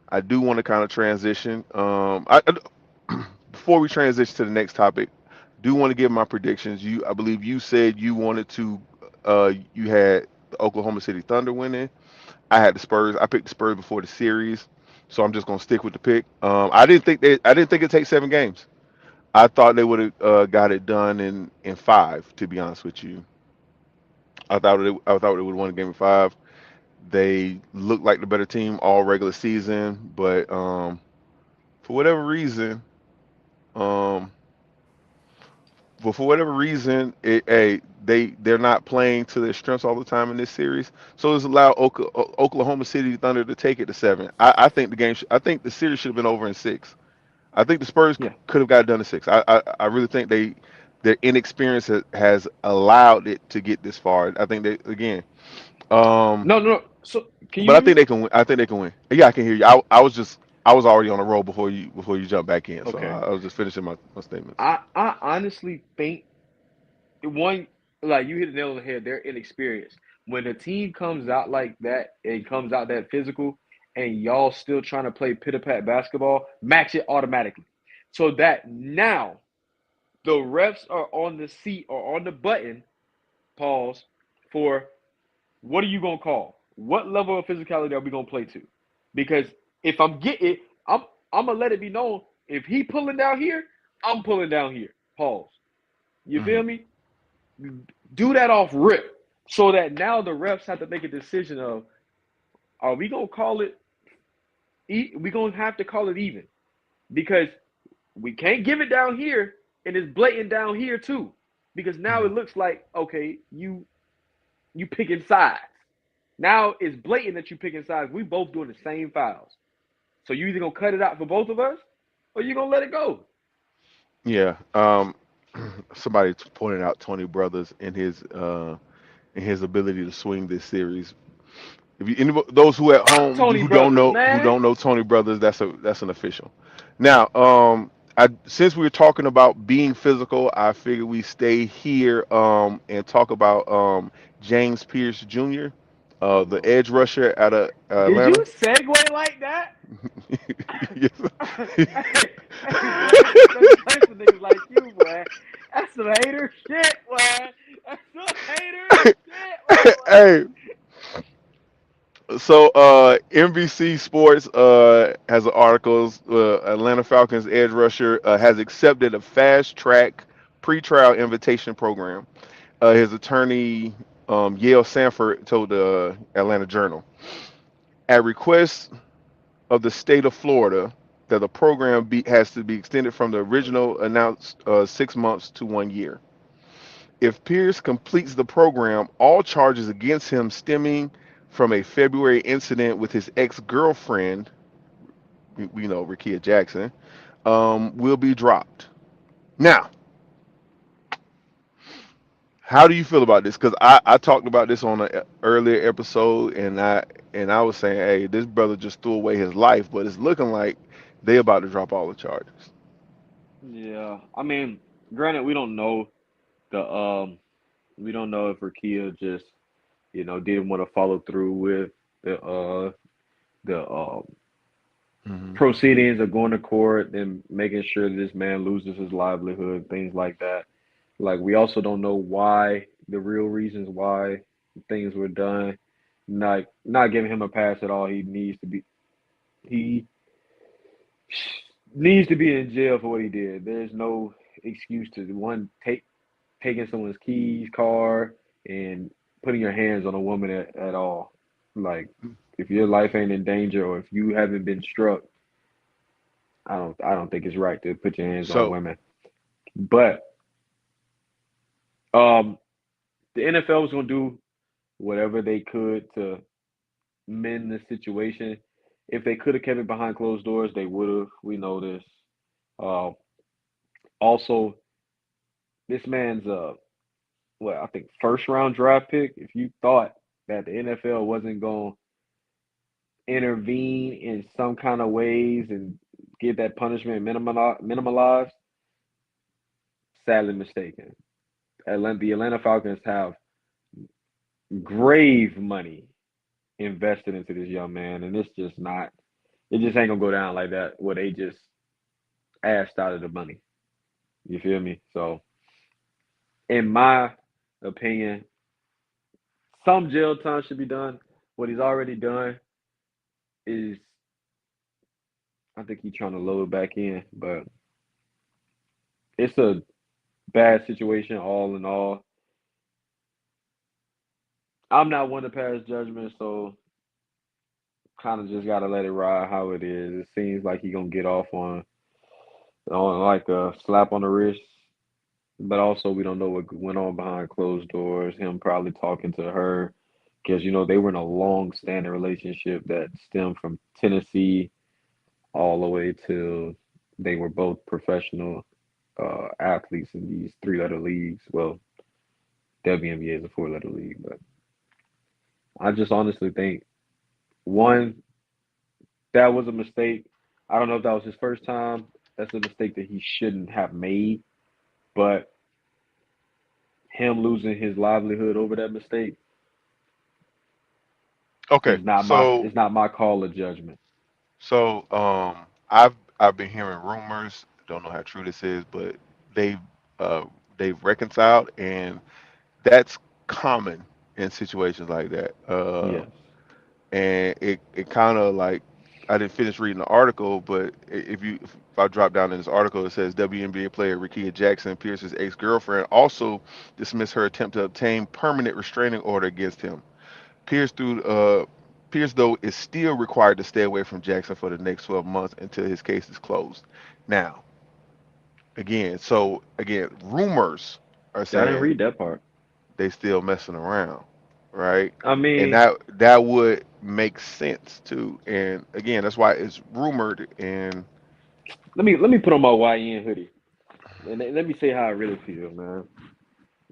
Speaker 4: I do want to kind of transition. Before we transition to the next topic, do want to give my predictions. I believe you said you wanted to. You had the Oklahoma City Thunder winning. I had the Spurs. I picked the Spurs before the series, so I'm just gonna stick with the pick. I didn't think it'd take 7 games. I thought they would have got it done in 5. To be honest with you, I thought they would have won a game in 5. They looked like the better team all regular season, but for whatever reason, um, for whatever reason, they're not playing to their strengths all the time in this series. So it's allowed Oklahoma City Thunder to take it to 7. I think I think the series should have been over in 6. I think the Spurs
Speaker 3: Yeah.
Speaker 4: could have got it done in 6. I really think their inexperience has allowed it to get this far. I think they again. Um,
Speaker 3: No. So can you
Speaker 4: but I
Speaker 3: hear me?
Speaker 4: think they can win. I think they can win. Yeah, I can hear you. I was already on the roll before you jump back in. So
Speaker 3: Okay.
Speaker 4: I was just finishing my statements.
Speaker 3: I honestly think one like you hit the nail on the head. They're inexperienced. When a team comes out like that and comes out that physical, and y'all still trying to play pitter pat basketball, match it automatically. So that now the refs are on the seat or on the button. Pause for what are you gonna call? What level of physicality are we gonna play to? Because if I'm getting, I'm gonna let it be known. If he pulling down here, I'm pulling down here. Pause. You
Speaker 4: Hmm.
Speaker 3: feel me? Do that off rip, so that now the refs have to make a decision of are we gonna call it? We gonna have to call it even because we can't give it down here and it's blatant down here too. Because now
Speaker 4: Hmm.
Speaker 3: it looks like okay, you picking sides. Now it's blatant that you picking sides. We both doing the same fouls. So you either gonna cut it out for both of us, or you gonna let it go.
Speaker 4: Yeah. Somebody pointed out Tony Brothers in his ability to swing this series. If those who at
Speaker 3: Fuck
Speaker 4: home
Speaker 3: Tony Brothers,
Speaker 4: who
Speaker 3: man.
Speaker 4: don't know Tony Brothers, that's an official. Now, since we were talking about being physical, I figured we stay here and talk about James Pierce Jr., the edge rusher out of
Speaker 3: Did you
Speaker 4: Atlanta.
Speaker 3: segue like that?
Speaker 4: Yes.
Speaker 3: Hey, boy, this is a special place for niggas like you, boy. That's some hater shit, boy. That's some hater shit,
Speaker 4: Hey, so NBC Sports has an article. Atlanta Falcons edge rusher has accepted a fast track pretrial invitation program. His attorney Yale Sanford told the Atlanta Journal, at request of the state of Florida, that the program has to be extended from the original announced 6 months to 1 year. If Pierce completes the program, all charges against him stemming from a February incident with his ex-girlfriend, we know Rickea Jackson, will be dropped. Now, how do you feel about this? Because I talked about this on an earlier episode, and I was saying, hey, this brother just threw away his life, but it's looking like they about to drop all the charges.
Speaker 3: Yeah, I mean, granted, the we don't know if Rakia just didn't want to follow through with the
Speaker 4: Hmm.
Speaker 3: proceedings of going to court and making sure that this man loses his livelihood, things like that. Like we also don't know why the real reasons why things were done. Not giving him a pass at all. He needs to be in jail for what he did. There's no excuse to taking someone's keys, car, and putting your hands on a woman at all. Like if your life ain't in danger or if you haven't been struck, I don't think it's right to put your hands on
Speaker 4: So
Speaker 3: women. But um the NFL was gonna do whatever they could to mend the situation. If they could have kept it behind closed doors, they would have. We know this. Uh, Also, this man's I think first round draft pick. If you thought that the NFL wasn't going to intervene in some kind of ways and get that punishment minimalized, sadly mistaken. The Atlanta Falcons have grave money invested into this young man, and it's just not. It just ain't gonna go down like that. Where they just asked out of the money. You feel me? So, in my opinion, some jail time should be done. What he's already done is, I think he's trying to load back in, but it's a bad situation all in all. I'm not one to pass judgment, so kind of just gotta let it ride how it is. It seems like he gonna get off on like a slap on the wrist, but also we don't know what went on behind closed doors. Him probably talking to her because they were in a long-standing relationship that stemmed from Tennessee all the way till they were both professional athletes in these three-letter leagues. Well, WNBA is a four-letter league, but I just honestly think one, that was a mistake. I don't know if that was his first time. That's a mistake that he shouldn't have made, but him losing his livelihood over that mistake
Speaker 4: okay,
Speaker 3: is not my call of judgment.
Speaker 4: I've been hearing rumors. Don't know how true this is, but they've uh they've reconciled, and that's common in situations like that.
Speaker 3: Yes.
Speaker 4: And it kind of like, I didn't finish reading the article, but if I drop down in this article, it says WNBA player Rickea Jackson, Pierce's ex-girlfriend, also dismissed her attempt to obtain permanent restraining order against him. Pierce through Pierce though is still required to stay away from Jackson for the next 12 months until his case is closed. Now, again, rumors are
Speaker 3: See, I didn't
Speaker 4: saying
Speaker 3: read that part.
Speaker 4: they still messing around, right?
Speaker 3: I
Speaker 4: And
Speaker 3: mean,
Speaker 4: that would make sense too. And again, that's why it's rumored. And
Speaker 3: let me put on my YN hoodie and let me say how I really feel, man.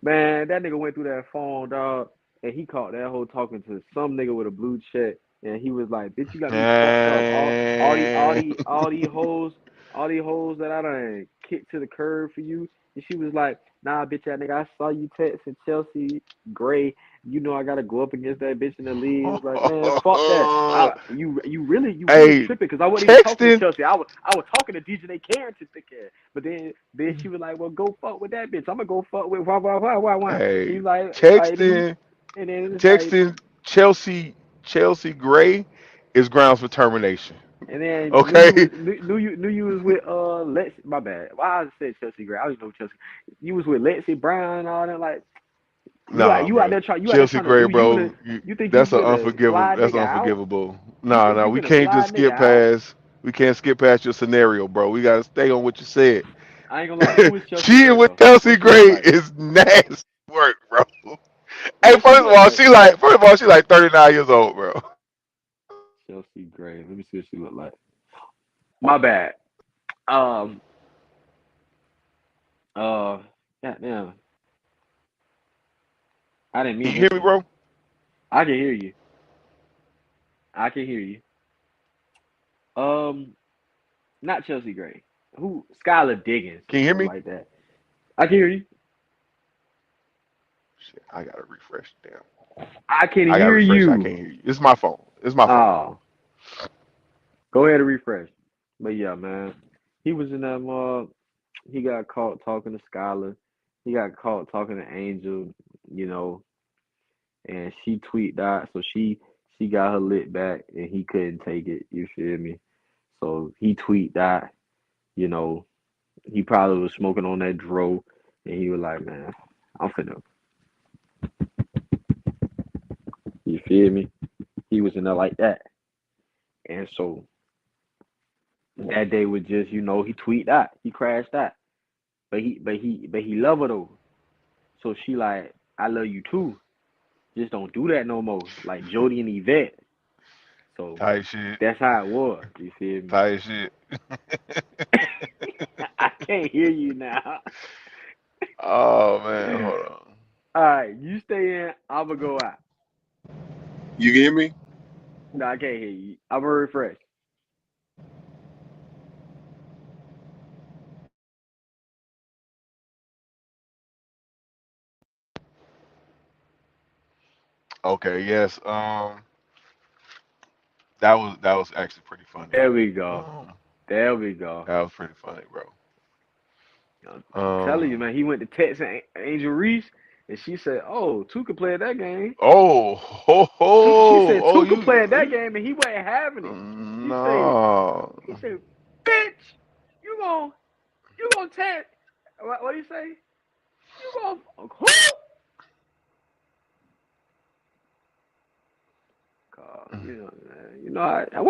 Speaker 3: Man, that nigga went through that phone, dog, and he caught that hoe talking to some nigga with a blue check, and he was like, "Bitch, you got me fucked up.
Speaker 4: and
Speaker 3: All these hoes that I done kicked to the curb for you." And she was like, "Nah, bitch, that nigga, I saw you texting Chelsea Gray. You know I gotta go up against that bitch in the league." It was like, man, fuck that. You really
Speaker 4: hey,
Speaker 3: tripping because I wasn't even talking to
Speaker 4: texting.
Speaker 3: Chelsea. I was talking to DJ Karen to take care. But then she was like, "Well, go fuck with that bitch. I'm gonna go fuck with why."
Speaker 4: Hey,
Speaker 3: He's like, all right,
Speaker 4: texting
Speaker 3: and then it's like,
Speaker 4: texting Chelsea Gray is grounds for termination.
Speaker 3: and then
Speaker 4: Okay.
Speaker 3: knew you was with Lex. My bad. Why I said Chelsea Gray? I don't even know Chelsea. You was with Lexi Brown and all that. Like
Speaker 4: Nah,
Speaker 3: you out
Speaker 4: bro.
Speaker 3: there
Speaker 4: Chelsea
Speaker 3: trying to
Speaker 4: Gray,
Speaker 3: do you,
Speaker 4: bro.
Speaker 3: and you think you
Speaker 4: That's an
Speaker 3: finna
Speaker 4: unforgivable.
Speaker 3: fly a
Speaker 4: That's
Speaker 3: nigga out?
Speaker 4: unforgivable.
Speaker 3: You
Speaker 4: Nah,
Speaker 3: think
Speaker 4: nah.
Speaker 3: you
Speaker 4: We
Speaker 3: finna
Speaker 4: can't
Speaker 3: fly
Speaker 4: just
Speaker 3: a nigga
Speaker 4: skip
Speaker 3: out?
Speaker 4: past. We can't skip past your scenario, bro. We gotta stay on what you said.
Speaker 3: I ain't gonna lie. Who is Chelsea
Speaker 4: Cheating
Speaker 3: Gray
Speaker 4: with
Speaker 3: though?
Speaker 4: Chelsea
Speaker 3: What she look
Speaker 4: Gray
Speaker 3: like?
Speaker 4: is nasty work, bro. Hey,
Speaker 3: What she look like?
Speaker 4: first of all, she like 39 years old, bro.
Speaker 3: Chelsea Gray. Let me see what she look like. My bad. Um. Uh. Goddamn. I didn't
Speaker 4: Can
Speaker 3: mean
Speaker 4: you hear
Speaker 3: this
Speaker 4: me,
Speaker 3: one.
Speaker 4: bro?
Speaker 3: I can hear you. I can hear you. Um. Not Chelsea Gray. who Skylar Diggins
Speaker 4: Can
Speaker 3: or
Speaker 4: you hear
Speaker 3: something
Speaker 4: me?
Speaker 3: like that. I can hear you.
Speaker 4: Shit, I gotta refresh. Damn.
Speaker 3: I can
Speaker 4: I gotta
Speaker 3: hear
Speaker 4: refresh. I
Speaker 3: you.
Speaker 4: can't hear you. It's my phone. It's my phone.
Speaker 3: Oh, go ahead and refresh. But yeah, man, he was in that mug. He got caught talking to Skylar. He got caught talking to Angel. You know, and she tweaked out, so she got her lit back, and he couldn't take it. You feel me? So he tweaked out. You know, he probably was smoking on that dro, and he was like, "Man, I'm finna." You feel me? He was in there like that, and so that day was just, he tweaked out, he crashed out, but he love her though. So she like, "I love you too. Just don't do that no more." Like Jody and Yvette. So
Speaker 4: Tight shit.
Speaker 3: that's how it was. You feel me?
Speaker 4: Tight shit.
Speaker 3: I can't hear you now.
Speaker 4: Oh man, hold on.
Speaker 3: All right, you stay in. I'ma go out.
Speaker 1: You can hear me?
Speaker 3: No, I can't hear you. I'ma refresh.
Speaker 4: Okay, yes. That was actually pretty funny.
Speaker 3: There we go.
Speaker 4: Um,
Speaker 3: There we go.
Speaker 4: that was pretty funny, bro.
Speaker 3: I'm telling you,
Speaker 4: Um,
Speaker 3: man. He went to text Angel Reese, and she said, "Oh, two could play at that game."
Speaker 4: oh, ho,
Speaker 3: She
Speaker 4: ho,
Speaker 3: said
Speaker 4: oh,
Speaker 3: two could play at that
Speaker 4: you,
Speaker 3: game, and he wasn't having it. He said,
Speaker 4: no.
Speaker 3: he said, "Bitch, you gon' you gonna text what do you say? You gonna who?" Man.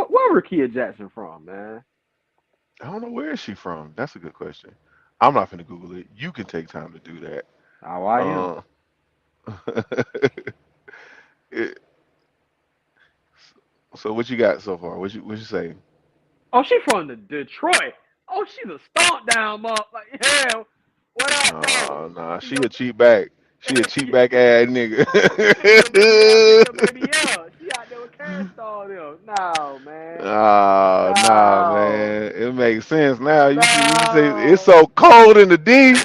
Speaker 3: Where Rakia Jackson from, man?
Speaker 4: I don't know where is she from. That's a good question. I'm not finna Google it. You can take time to do that.
Speaker 3: Oh, I am.
Speaker 4: Uh, it, so what you got so far? What you say?
Speaker 3: Oh, she from the Detroit. Oh, she's a stomp down mom. Like, hell, what up, though?
Speaker 4: Nah, nah,
Speaker 3: She
Speaker 4: she
Speaker 3: your
Speaker 4: a cheap back. She a cheap back ass nigga.
Speaker 3: she your baby she your baby yeah. She out there with cash all them. No, man.
Speaker 4: Oh, nah,
Speaker 3: No.
Speaker 4: man. It makes sense now. You say it's
Speaker 3: No.
Speaker 4: so cold in the D.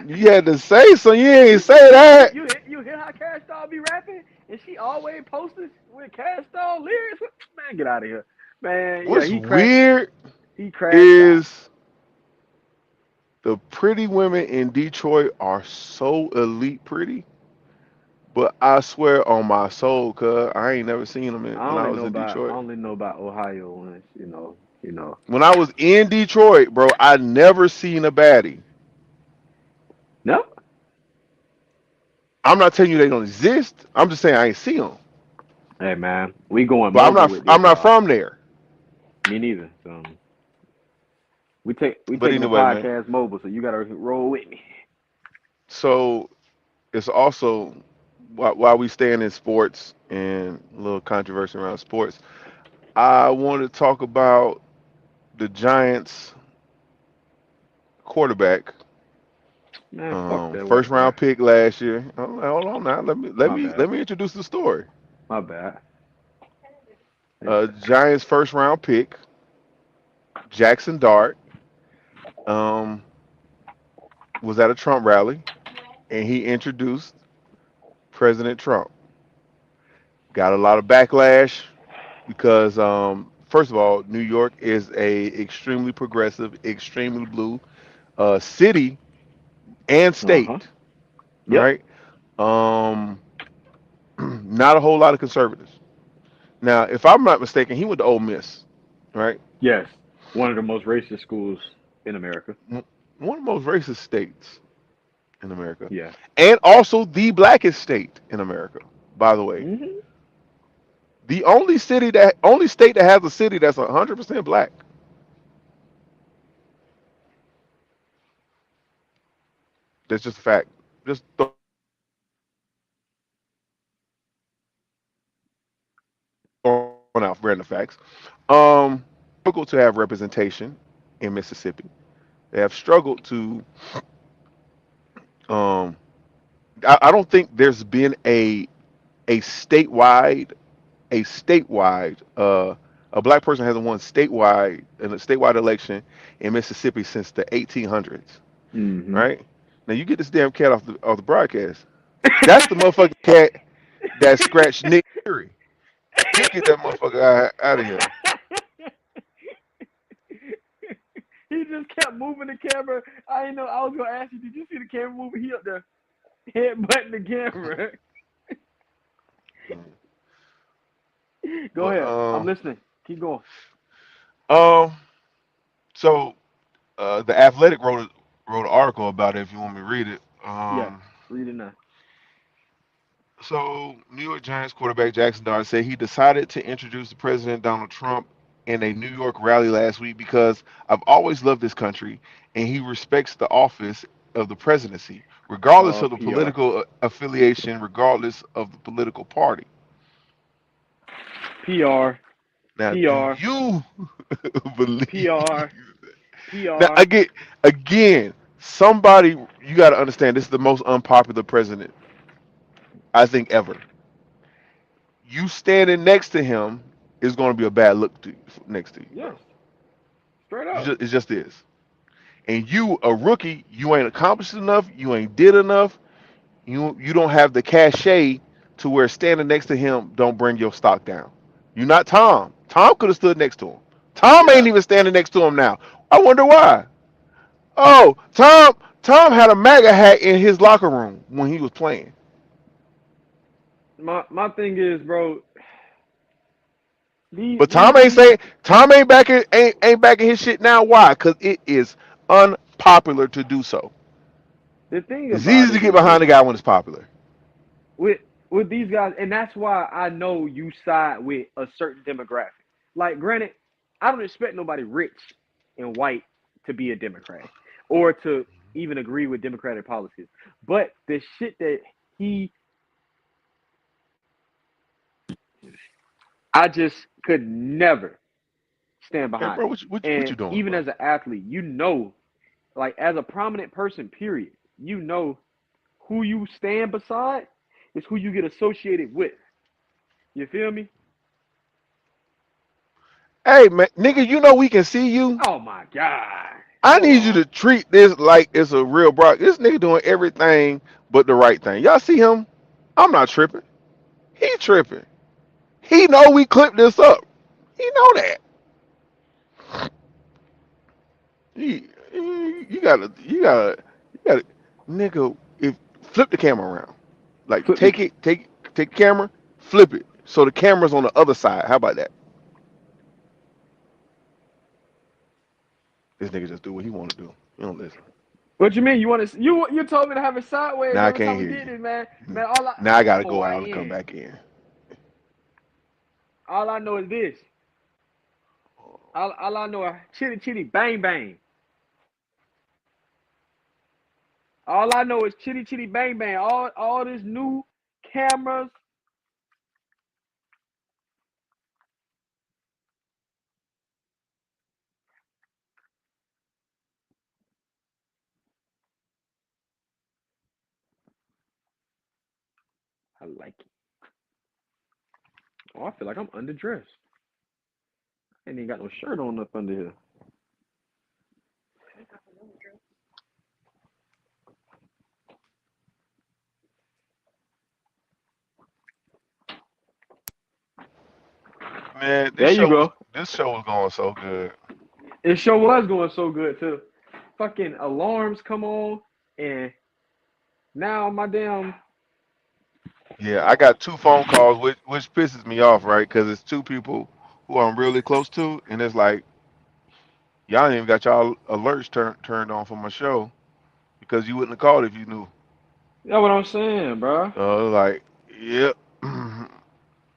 Speaker 4: You had to say so. You ain't say that.
Speaker 3: You hear how Cash Doll be rapping? And she always posted with Cash Doll lyrics? Man, get out of here. Man, yeah,
Speaker 4: What's weird
Speaker 3: he crashed out.
Speaker 4: is the pretty women in Detroit are so elite pretty, but I swear on my soul, cuz I ain't never seen them when I was in
Speaker 3: I
Speaker 4: Detroit.
Speaker 3: only know about Ohio ones, you know.
Speaker 4: When I was in Detroit, bro, I never seen a baddie.
Speaker 3: No?
Speaker 4: I'm not telling you they don't exist. I'm just saying I ain't see them.
Speaker 3: Hey man, we going
Speaker 4: But I'm
Speaker 3: mobile
Speaker 4: not.
Speaker 3: with this,
Speaker 4: I'm not
Speaker 3: y'all.
Speaker 4: from there.
Speaker 3: Me neither. So we
Speaker 4: But
Speaker 3: taking the
Speaker 4: anyway, man.
Speaker 3: podcast mobile, so you gotta roll with me.
Speaker 4: So it's also while we staying in sports and a little controversy around sports, I want to talk about the Giants quarterback,
Speaker 3: Man, fuck that
Speaker 4: first
Speaker 3: white boy.
Speaker 4: round pick last year. Hold on now. Let me let
Speaker 3: My
Speaker 4: me
Speaker 3: bad.
Speaker 4: let me introduce the story.
Speaker 3: My bad.
Speaker 4: Giants first round pick, Jaxson Dart, um, was at a Trump rally and he introduced President Trump. Got a lot of backlash because first of all, New York is a extremely progressive, extremely blue city and
Speaker 3: Uh-huh.
Speaker 4: state,
Speaker 3: Yep.
Speaker 4: right? Um, not a whole lot of conservatives. Now, if I'm not mistaken, he went to Ole Miss, right?
Speaker 3: Yes. One of the most racist schools in America.
Speaker 4: M- One of the most racist states in America,
Speaker 3: Yeah.
Speaker 4: and also the blackest state in America. By the way,
Speaker 3: Hmm.
Speaker 4: the only state that has a city that's 100% black. That's just a fact. Just throwing out random facts. Struggled to have representation in Mississippi. They have struggled to. Um, I don't think there's been a statewide a statewide A black person hasn't won statewide in a statewide election in Mississippi since the 1800s.
Speaker 3: Mm-hmm.
Speaker 4: Right? Now you get this damn cat off the broadcast. That's the motherfucking cat that scratched Nick Fury. You get that motherfucker out of here.
Speaker 3: He just kept moving the camera. I didn't know. I was gonna ask you, did you see the camera moving? He up there headbutting the camera. Go
Speaker 4: But
Speaker 3: ahead. I'm listening. Keep going.
Speaker 4: um, so the Athletic wrote an article about it. If you want me to read it.
Speaker 3: Yeah. Read it now.
Speaker 4: So New York Giants quarterback Jaxson Dart said he decided to introduce the President Donald Trump in a New York rally last week because I've always loved this country and he respects the office of the presidency, regardless of the
Speaker 3: PR.
Speaker 4: political affiliation, regardless of the political party.
Speaker 3: PR.
Speaker 4: Now,
Speaker 3: PR.
Speaker 4: do you believe?
Speaker 3: PR.
Speaker 4: Now, again, somebody you got to understand. This is the most unpopular president I think ever. You standing next to him is going to be a bad look next to you.
Speaker 3: Yes. Straight up.
Speaker 4: It just is. And you, a rookie, you ain't accomplished enough. You ain't did enough. You don't have the cachet to where standing next to him don't bring your stock down. You're not Tom. Tom could have stood next to him. Tom ain't even standing next to him now. I wonder why. Oh, Tom had a MAGA hat in his locker room when he was playing.
Speaker 3: My thing is, bro.
Speaker 4: But Tom ain't backing his shit now. Why? Because it is unpopular to do so.
Speaker 3: The thing
Speaker 4: It's
Speaker 3: about
Speaker 4: easy to
Speaker 3: it
Speaker 4: get
Speaker 3: is
Speaker 4: behind a guy when it's popular.
Speaker 3: with these guys, and that's why I know you side with a certain demographic. Like, granted, I don't expect nobody rich and white to be a Democrat or to even agree with Democratic policies. But the shit that I just could never stand
Speaker 4: Hey,
Speaker 3: behind
Speaker 4: bro,
Speaker 3: it.
Speaker 4: what
Speaker 3: And
Speaker 4: you doing,
Speaker 3: even
Speaker 4: bro?
Speaker 3: as an athlete, like as a prominent person, period, who you stand beside is who you get associated with. You feel me?
Speaker 4: Hey, man, nigga, you know we can see you.
Speaker 3: Oh my God.
Speaker 4: I
Speaker 3: Hold
Speaker 4: need you
Speaker 3: on.
Speaker 4: to treat this like it's a real broad. This nigga doing everything but the right thing. Y'all see him? I'm not tripping. He tripping. He know we clipped this up. He know that. You gotta, nigga. If flip the camera around, like
Speaker 3: Flip the
Speaker 4: take the camera, flip it so the camera's on the other side. How about that? This nigga just do what he want to do. You don't listen.
Speaker 3: What you mean? You told me to have it sideways
Speaker 4: Now I
Speaker 3: every
Speaker 4: can't
Speaker 3: time we
Speaker 4: hear
Speaker 3: did
Speaker 4: you.
Speaker 3: it, man. Man,
Speaker 4: Now I gotta
Speaker 3: I'm a
Speaker 4: go out and come
Speaker 3: YN.
Speaker 4: back in.
Speaker 3: All I know is this. All I know is chitty chitty bang bang. All I know is chitty chitty bang bang. All this new cameras. I like it. Oh, I feel like I'm underdressed. I ain't even got no shirt on up under here.
Speaker 4: Man,
Speaker 3: There you go.
Speaker 4: this show was going so good.
Speaker 3: It sure was going so good too. Fucking alarms come on, and now my damn
Speaker 4: Yeah, I got two phone calls, which pisses me off, right? Because it's two people who I'm really close to, and it's like y'all ain't even got y'all alerts turned on for my show because you wouldn't have called if you knew.
Speaker 3: that's what I'm saying, bro.
Speaker 4: Like, yep.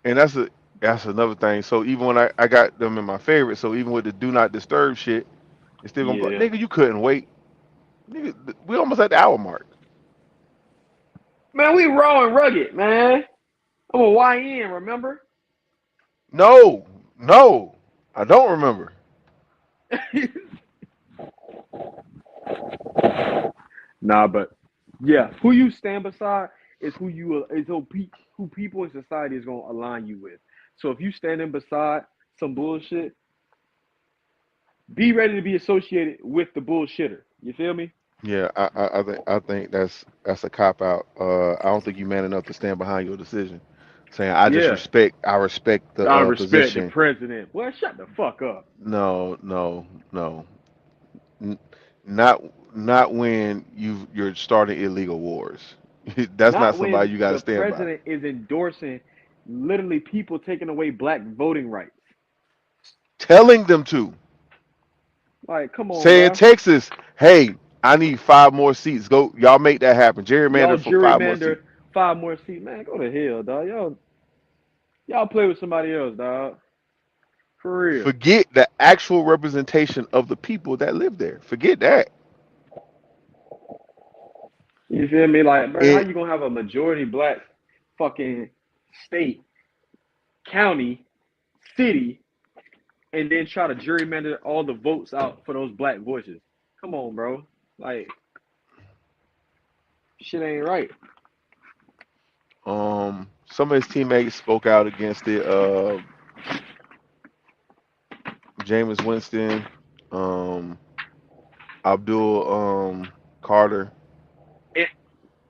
Speaker 4: And that's another thing. So even when I got them in my favorite, so even with the do not disturb shit, it's still gonna be like,
Speaker 3: Yeah,
Speaker 4: nigga, you couldn't wait. Nigga, we almost at the hour mark.
Speaker 3: man, we raw and rugged, man. I'm a YN, remember?
Speaker 4: No, I don't remember.
Speaker 3: Nah, but yeah, who you stand beside is who people in society is gonna align you with. So if you standing beside some bullshit, be ready to be associated with the bullshitter. You feel me?
Speaker 4: Yeah, I think that's a cop out. I don't think you man enough to stand behind your decision, saying
Speaker 3: Yeah.
Speaker 4: I respect the
Speaker 3: I respect the
Speaker 4: position.
Speaker 3: president. Boy, shut the fuck up.
Speaker 4: No, no, no, N- not not when you're starting illegal wars. That's not
Speaker 3: Not
Speaker 4: somebody
Speaker 3: when
Speaker 4: you got to
Speaker 3: the
Speaker 4: stand by.
Speaker 3: president is endorsing literally people taking away black voting rights.
Speaker 4: Telling them to
Speaker 3: Like, come on,
Speaker 4: say in
Speaker 3: bro.
Speaker 4: Texas, hey, I need 5 more seats. Go, y'all make that happen.
Speaker 3: Y'all
Speaker 4: Gerrymander for 5 more seats.
Speaker 3: gerrymander 5 more seats. Man, go to hell, dog. Y'all play with somebody else, dog. For real.
Speaker 4: Forget the actual representation of the people that live there. Forget that.
Speaker 3: You feel me? Like, bro, how
Speaker 4: And
Speaker 3: you gonna have a majority black fucking state, county, city, and then try to gerrymander all the votes out for those black voices? Come on, bro. Like, shit ain't right.
Speaker 4: some of his teammates spoke out against it. Jameis Winston, um, Abdul Carter.
Speaker 3: And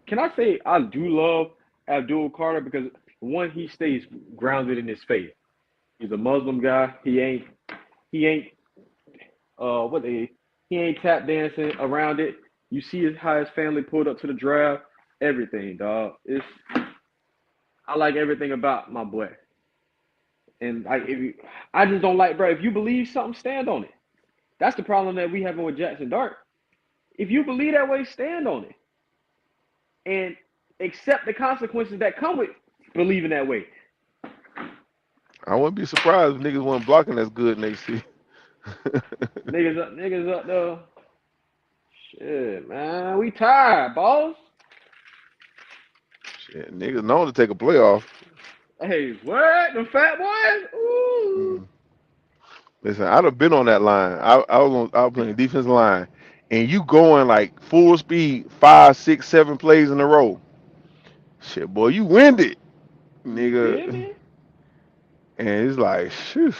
Speaker 3: can I say I do love Abdul Carter because one, he stays grounded in his faith. He's a Muslim guy. He ain't what they he ain't tap dancing around it. You see how his family pulled up to the draft. Everything, dog. I like everything about my boy. And I just don't like, bro. If you believe something, stand on it. That's the problem that we having with Jaxson Dart. If you believe that way, stand on it and accept the consequences that come with believing that way.
Speaker 4: I wouldn't be surprised if niggas weren't blocking as good next year.
Speaker 3: Niggas up there. Shit, man, we tired, boss.
Speaker 4: Shit, niggas known to take a playoff.
Speaker 3: Hey, what? The fat boys? Ooh.
Speaker 4: Mm. Listen, I'd have been on that line. I was playing defensive line, and you going like full speed, 5, 6, 7 plays in a row. Shit, boy, you winded,
Speaker 3: You
Speaker 4: nigga.
Speaker 3: feel me?
Speaker 4: And it's like, phew,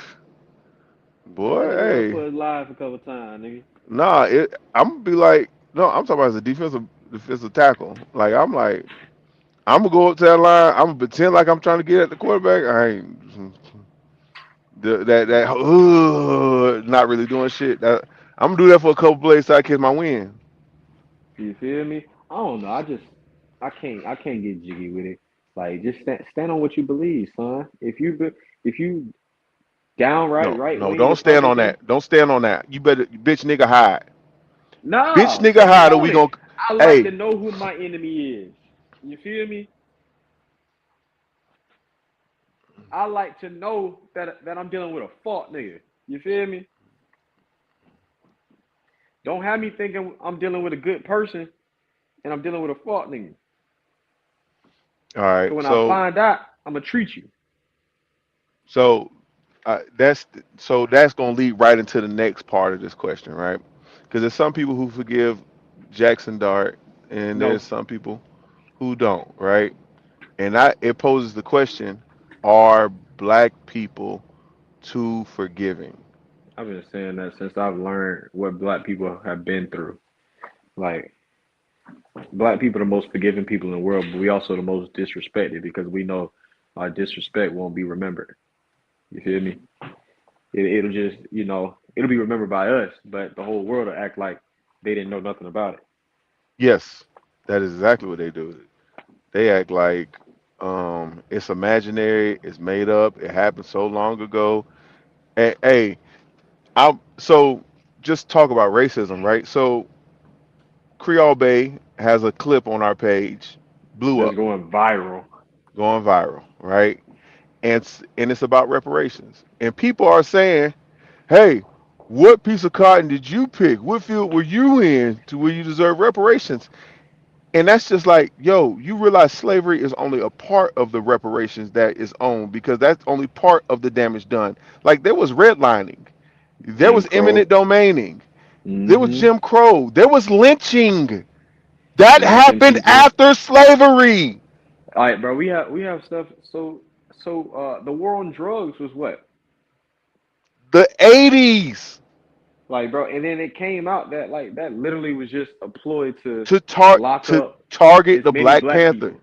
Speaker 4: boy,
Speaker 3: That nigga run
Speaker 4: hey,
Speaker 3: for his life a couple times, nigga.
Speaker 4: nah. I'm gonna be like, no, I'm talking about as a defensive tackle. Like I'm gonna go up to that line. I'm gonna pretend like I'm trying to get at the quarterback. I ain't not really doing shit. I'm gonna do that for a couple plays so I catch my win.
Speaker 3: You feel me? I don't know. I can't get jiggy with it. Like, just stand on what you believe, son. If you downright
Speaker 4: No,
Speaker 3: right
Speaker 4: no,
Speaker 3: wing
Speaker 4: don't stand on
Speaker 3: Republican,
Speaker 4: that. Don't stand on that. You better, bitch, nigga, hide. Bitch,
Speaker 3: no,
Speaker 4: nigga,
Speaker 3: stand
Speaker 4: hide, or we
Speaker 3: on it.
Speaker 4: gonna.
Speaker 3: I like to
Speaker 4: Hey,
Speaker 3: know who my enemy is. You feel me? I like to know that I'm dealing with a fault nigga. You feel me? Don't have me thinking I'm dealing with a good person and I'm dealing with a fault nigga.
Speaker 4: all right.
Speaker 3: So when I
Speaker 4: So,
Speaker 3: find out, I'm gonna treat you.
Speaker 4: so that's that's gonna lead right into the next part of this question, right? Because there's some people who forgive Jackson Dart, and there's
Speaker 3: No,
Speaker 4: some people who don't, right? And it poses the question: are black people too forgiving?
Speaker 3: I've been saying that since I've learned what black people have been through. Like, black people are the most forgiving people in the world, but we also the most disrespected because we know our disrespect won't be remembered. You feel me? It'll just, it'll be remembered by us, but the whole world will act like they didn't know nothing about it.
Speaker 4: Yes, that is exactly what they do. They act like it's imaginary, it's made up, it happened so long ago. Hey, so just talk about racism, right? So Creole Bay has a clip on our page, blew
Speaker 3: That's
Speaker 4: up,
Speaker 3: going viral.
Speaker 4: going viral, right? And it's about reparations. And people are saying, "Hey, what piece of cotton did you pick? What field were you in to where you deserve reparations?" And that's just like, yo, you realize slavery is only a part of the reparations that is owned because that's only part of the damage done. Like there was redlining, there
Speaker 3: Jim
Speaker 4: was
Speaker 3: Crow.
Speaker 4: eminent domaining, there was
Speaker 3: Mm-hmm.
Speaker 4: Jim Crow, there was lynching. That
Speaker 3: Lynching
Speaker 4: happened
Speaker 3: people.
Speaker 4: after slavery.
Speaker 3: All right, bro. We have stuff. So the war on drugs was what?
Speaker 4: The 80s
Speaker 3: Like, bro, and then it came out that like that literally was just a ploy to
Speaker 4: to
Speaker 3: lock up
Speaker 4: target
Speaker 3: as
Speaker 4: the
Speaker 3: many
Speaker 4: Black
Speaker 3: black
Speaker 4: Panther.
Speaker 3: people.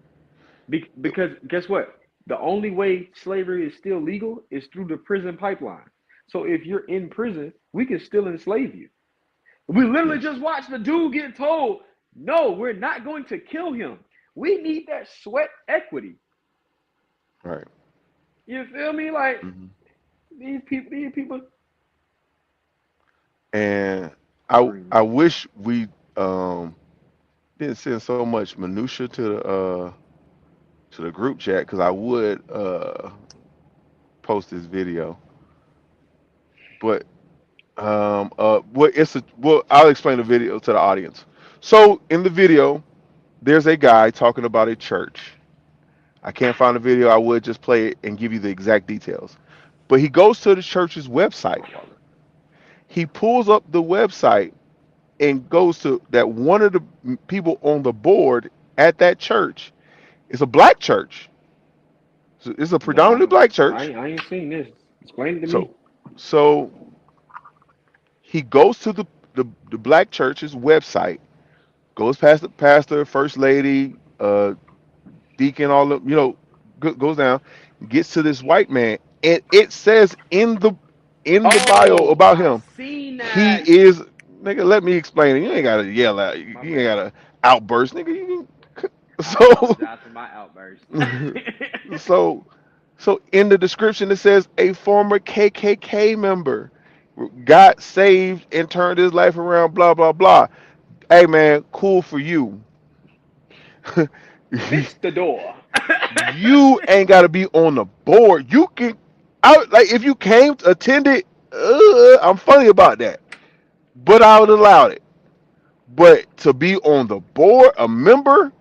Speaker 3: Because guess what? The only way slavery is still legal is through the prison pipeline. So if you're in prison, we can still enslave you. We literally just watched the dude get told, no, we're not going to kill him. We need that sweat equity.
Speaker 4: Right.
Speaker 3: You feel me? Like
Speaker 4: Mhm.
Speaker 3: these people.
Speaker 4: And I wish we didn't send so much minutia to the group chat because I would post this video. But I'll explain the video to the audience. So in the video, there's a guy talking about a church. I can't find the video. I would just play it and give you the exact details. But he goes to the church's website. He pulls up the website and goes to that one of the people on the board at that church is a black church. So it's a predominantly
Speaker 3: Nah,
Speaker 4: black church.
Speaker 3: I ain't seen this. Explain it to me.
Speaker 4: So he goes to the black church's website, goes past the pastor, first lady, deacon, all of goes down, gets to this white man, and it says in the bio
Speaker 3: Oh,
Speaker 4: about
Speaker 3: I
Speaker 4: him,
Speaker 3: seen
Speaker 4: he
Speaker 3: that.
Speaker 4: is nigga. Let me explain it. You ain't gotta yell out. You
Speaker 3: My
Speaker 4: ain't
Speaker 3: bad.
Speaker 4: gotta outburst, nigga.
Speaker 3: I
Speaker 4: So
Speaker 3: apologize for my outburst.
Speaker 4: so so in the description it says a former KKK member got saved and turned his life around. Blah blah blah. Hey man, cool for you.
Speaker 3: Fix the door.
Speaker 4: You ain't got to be on the board. You can, like if you came attended. I'm funny about that, but I would allow it. But to be on the board, a member,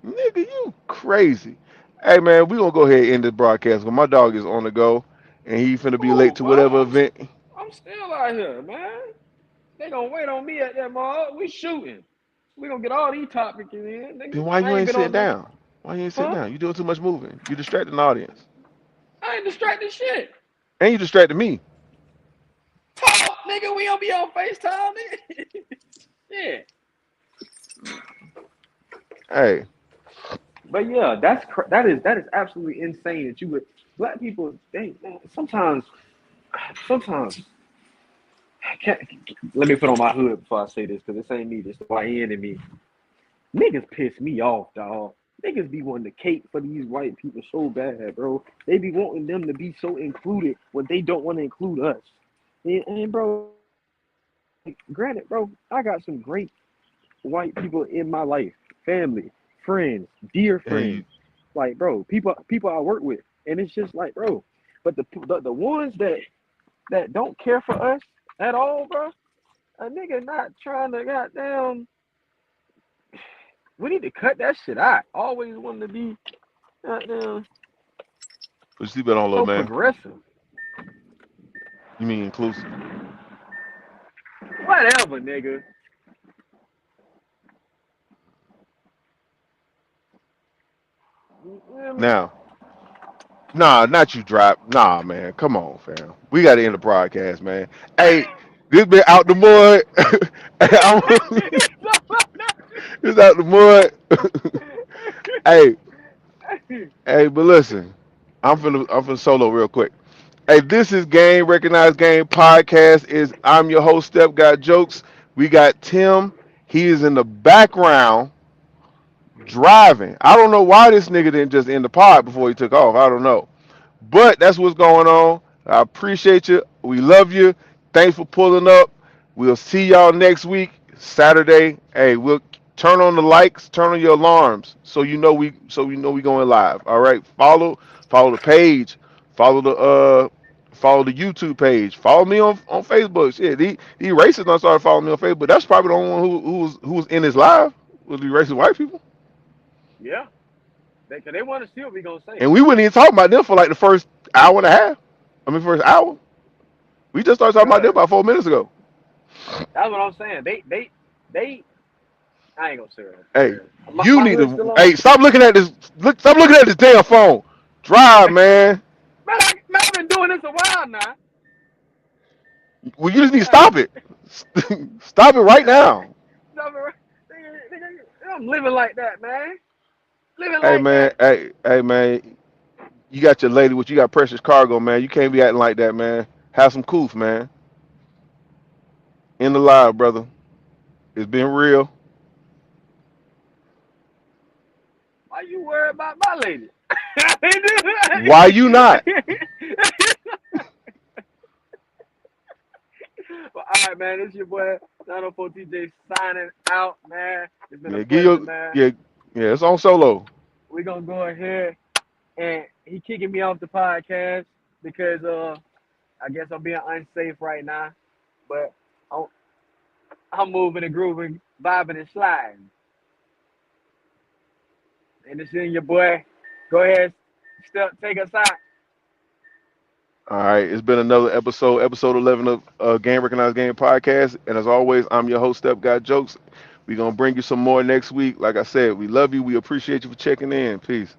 Speaker 4: nigga, you crazy. Hey man, we gonna go ahead and end this broadcast because my dog is on the go and he finna be late
Speaker 3: Cool,
Speaker 4: to
Speaker 3: bro.
Speaker 4: whatever event.
Speaker 3: I'm still out here, man. They gonna wait on me at that mall. We shooting. We gonna get all these topics in, nigga.
Speaker 4: Then why
Speaker 3: I
Speaker 4: you
Speaker 3: ain't
Speaker 4: ain't
Speaker 3: been
Speaker 4: sitting
Speaker 3: on nothing.
Speaker 4: down? Why you ain't sitting
Speaker 3: Huh?
Speaker 4: down? You doing too much moving. You distracting the audience,
Speaker 3: I ain't distracted shit.
Speaker 4: and you distracted me.
Speaker 3: Talk, nigga. We don't be on FaceTime, nigga. Yeah.
Speaker 4: Hey,
Speaker 3: But yeah, that is absolutely insane that you would black people. They man, sometimes can't, let me put on my hood before I say this because this ain't me. This is YN in me. Niggas piss me off, dog. Niggas be wanting to cape for these white people so bad, bro. They be wanting them to be so included when they don't want to include us. And bro, granted, bro, I got some great white people in my life, family, friends, dear
Speaker 4: and
Speaker 3: friends, like bro, people I work with, and it's just like, bro, but the ones that don't care for us at all, bro, a nigga not trying to goddamn. We need to cut that shit out. Always wanting to be goddamn
Speaker 4: put your seatbelt on, little
Speaker 3: so
Speaker 4: man.
Speaker 3: progressive.
Speaker 4: You mean inclusive?
Speaker 3: Whatever, nigga. You feel me?
Speaker 4: Now, nah, not you drop. Nah, man. Come on, fam. We got to end the broadcast, man. Hey, this been out the mud. Hey, it's out the mud. Hey, hey, but listen, I'm finna solo real quick. Hey, this is Game Recognized Game Podcast. I'm your host, Step Got Jokes. We got Tim. He is in the background driving. I don't know why this nigga didn't just end the pod before he took off. I don't know. But that's what's going on. I appreciate you. We love you. Thanks for pulling up. We'll see y'all next week, Saturday. Hey, we'll turn on the likes, turn on your alarms so we going live. All right. Follow the page. Follow the YouTube page. Follow me on Facebook. Shit, these racists don't start following me on Facebook. That's probably the only one who was in his live was the racist white people.
Speaker 3: Yeah, they want to see what we gonna say.
Speaker 4: And we wouldn't even talk about them for like the first hour and a half. I mean, first hour. We just started talking about them
Speaker 3: Cause
Speaker 4: about 4 minutes ago.
Speaker 3: that's what I'm saying. They. I ain't gonna say it.
Speaker 4: Hey, you
Speaker 3: My
Speaker 4: need
Speaker 3: hood's
Speaker 4: to.
Speaker 3: still on.
Speaker 4: Hey, stop looking at this. Stop looking at this damn phone. Drive, man.
Speaker 3: Man, I've been doing this a while now.
Speaker 4: Well, you just need to stop it. Stop it right now.
Speaker 3: Stop it right- nigga, I'm living like that, man. Living
Speaker 4: Hey
Speaker 3: like
Speaker 4: man,
Speaker 3: that.
Speaker 4: hey man, you got your lady, you got precious cargo, man. You can't be acting like that, man. Have some coof, man. In the live, brother. It's been real.
Speaker 3: Why you worried about my lady?
Speaker 4: Why you not?
Speaker 3: Well, all right, man. This your boy 904 TJ signing out, man. It's been a
Speaker 4: Yeah,
Speaker 3: pleasure, man.
Speaker 4: yeah, it's on solo.
Speaker 3: We're gonna go ahead and he kicking me off the podcast because I guess I'm being unsafe right now. But I'm, I'm moving and grooving, vibing and sliding. And it's in your boy. Go ahead, take us out.
Speaker 4: All right, it's been another episode 11 of Game Recognized Game Podcast. And as always, I'm your host, Step Got Jokes. We're going to bring you some more next week. Like I said, we love you. We appreciate you for checking in. Peace.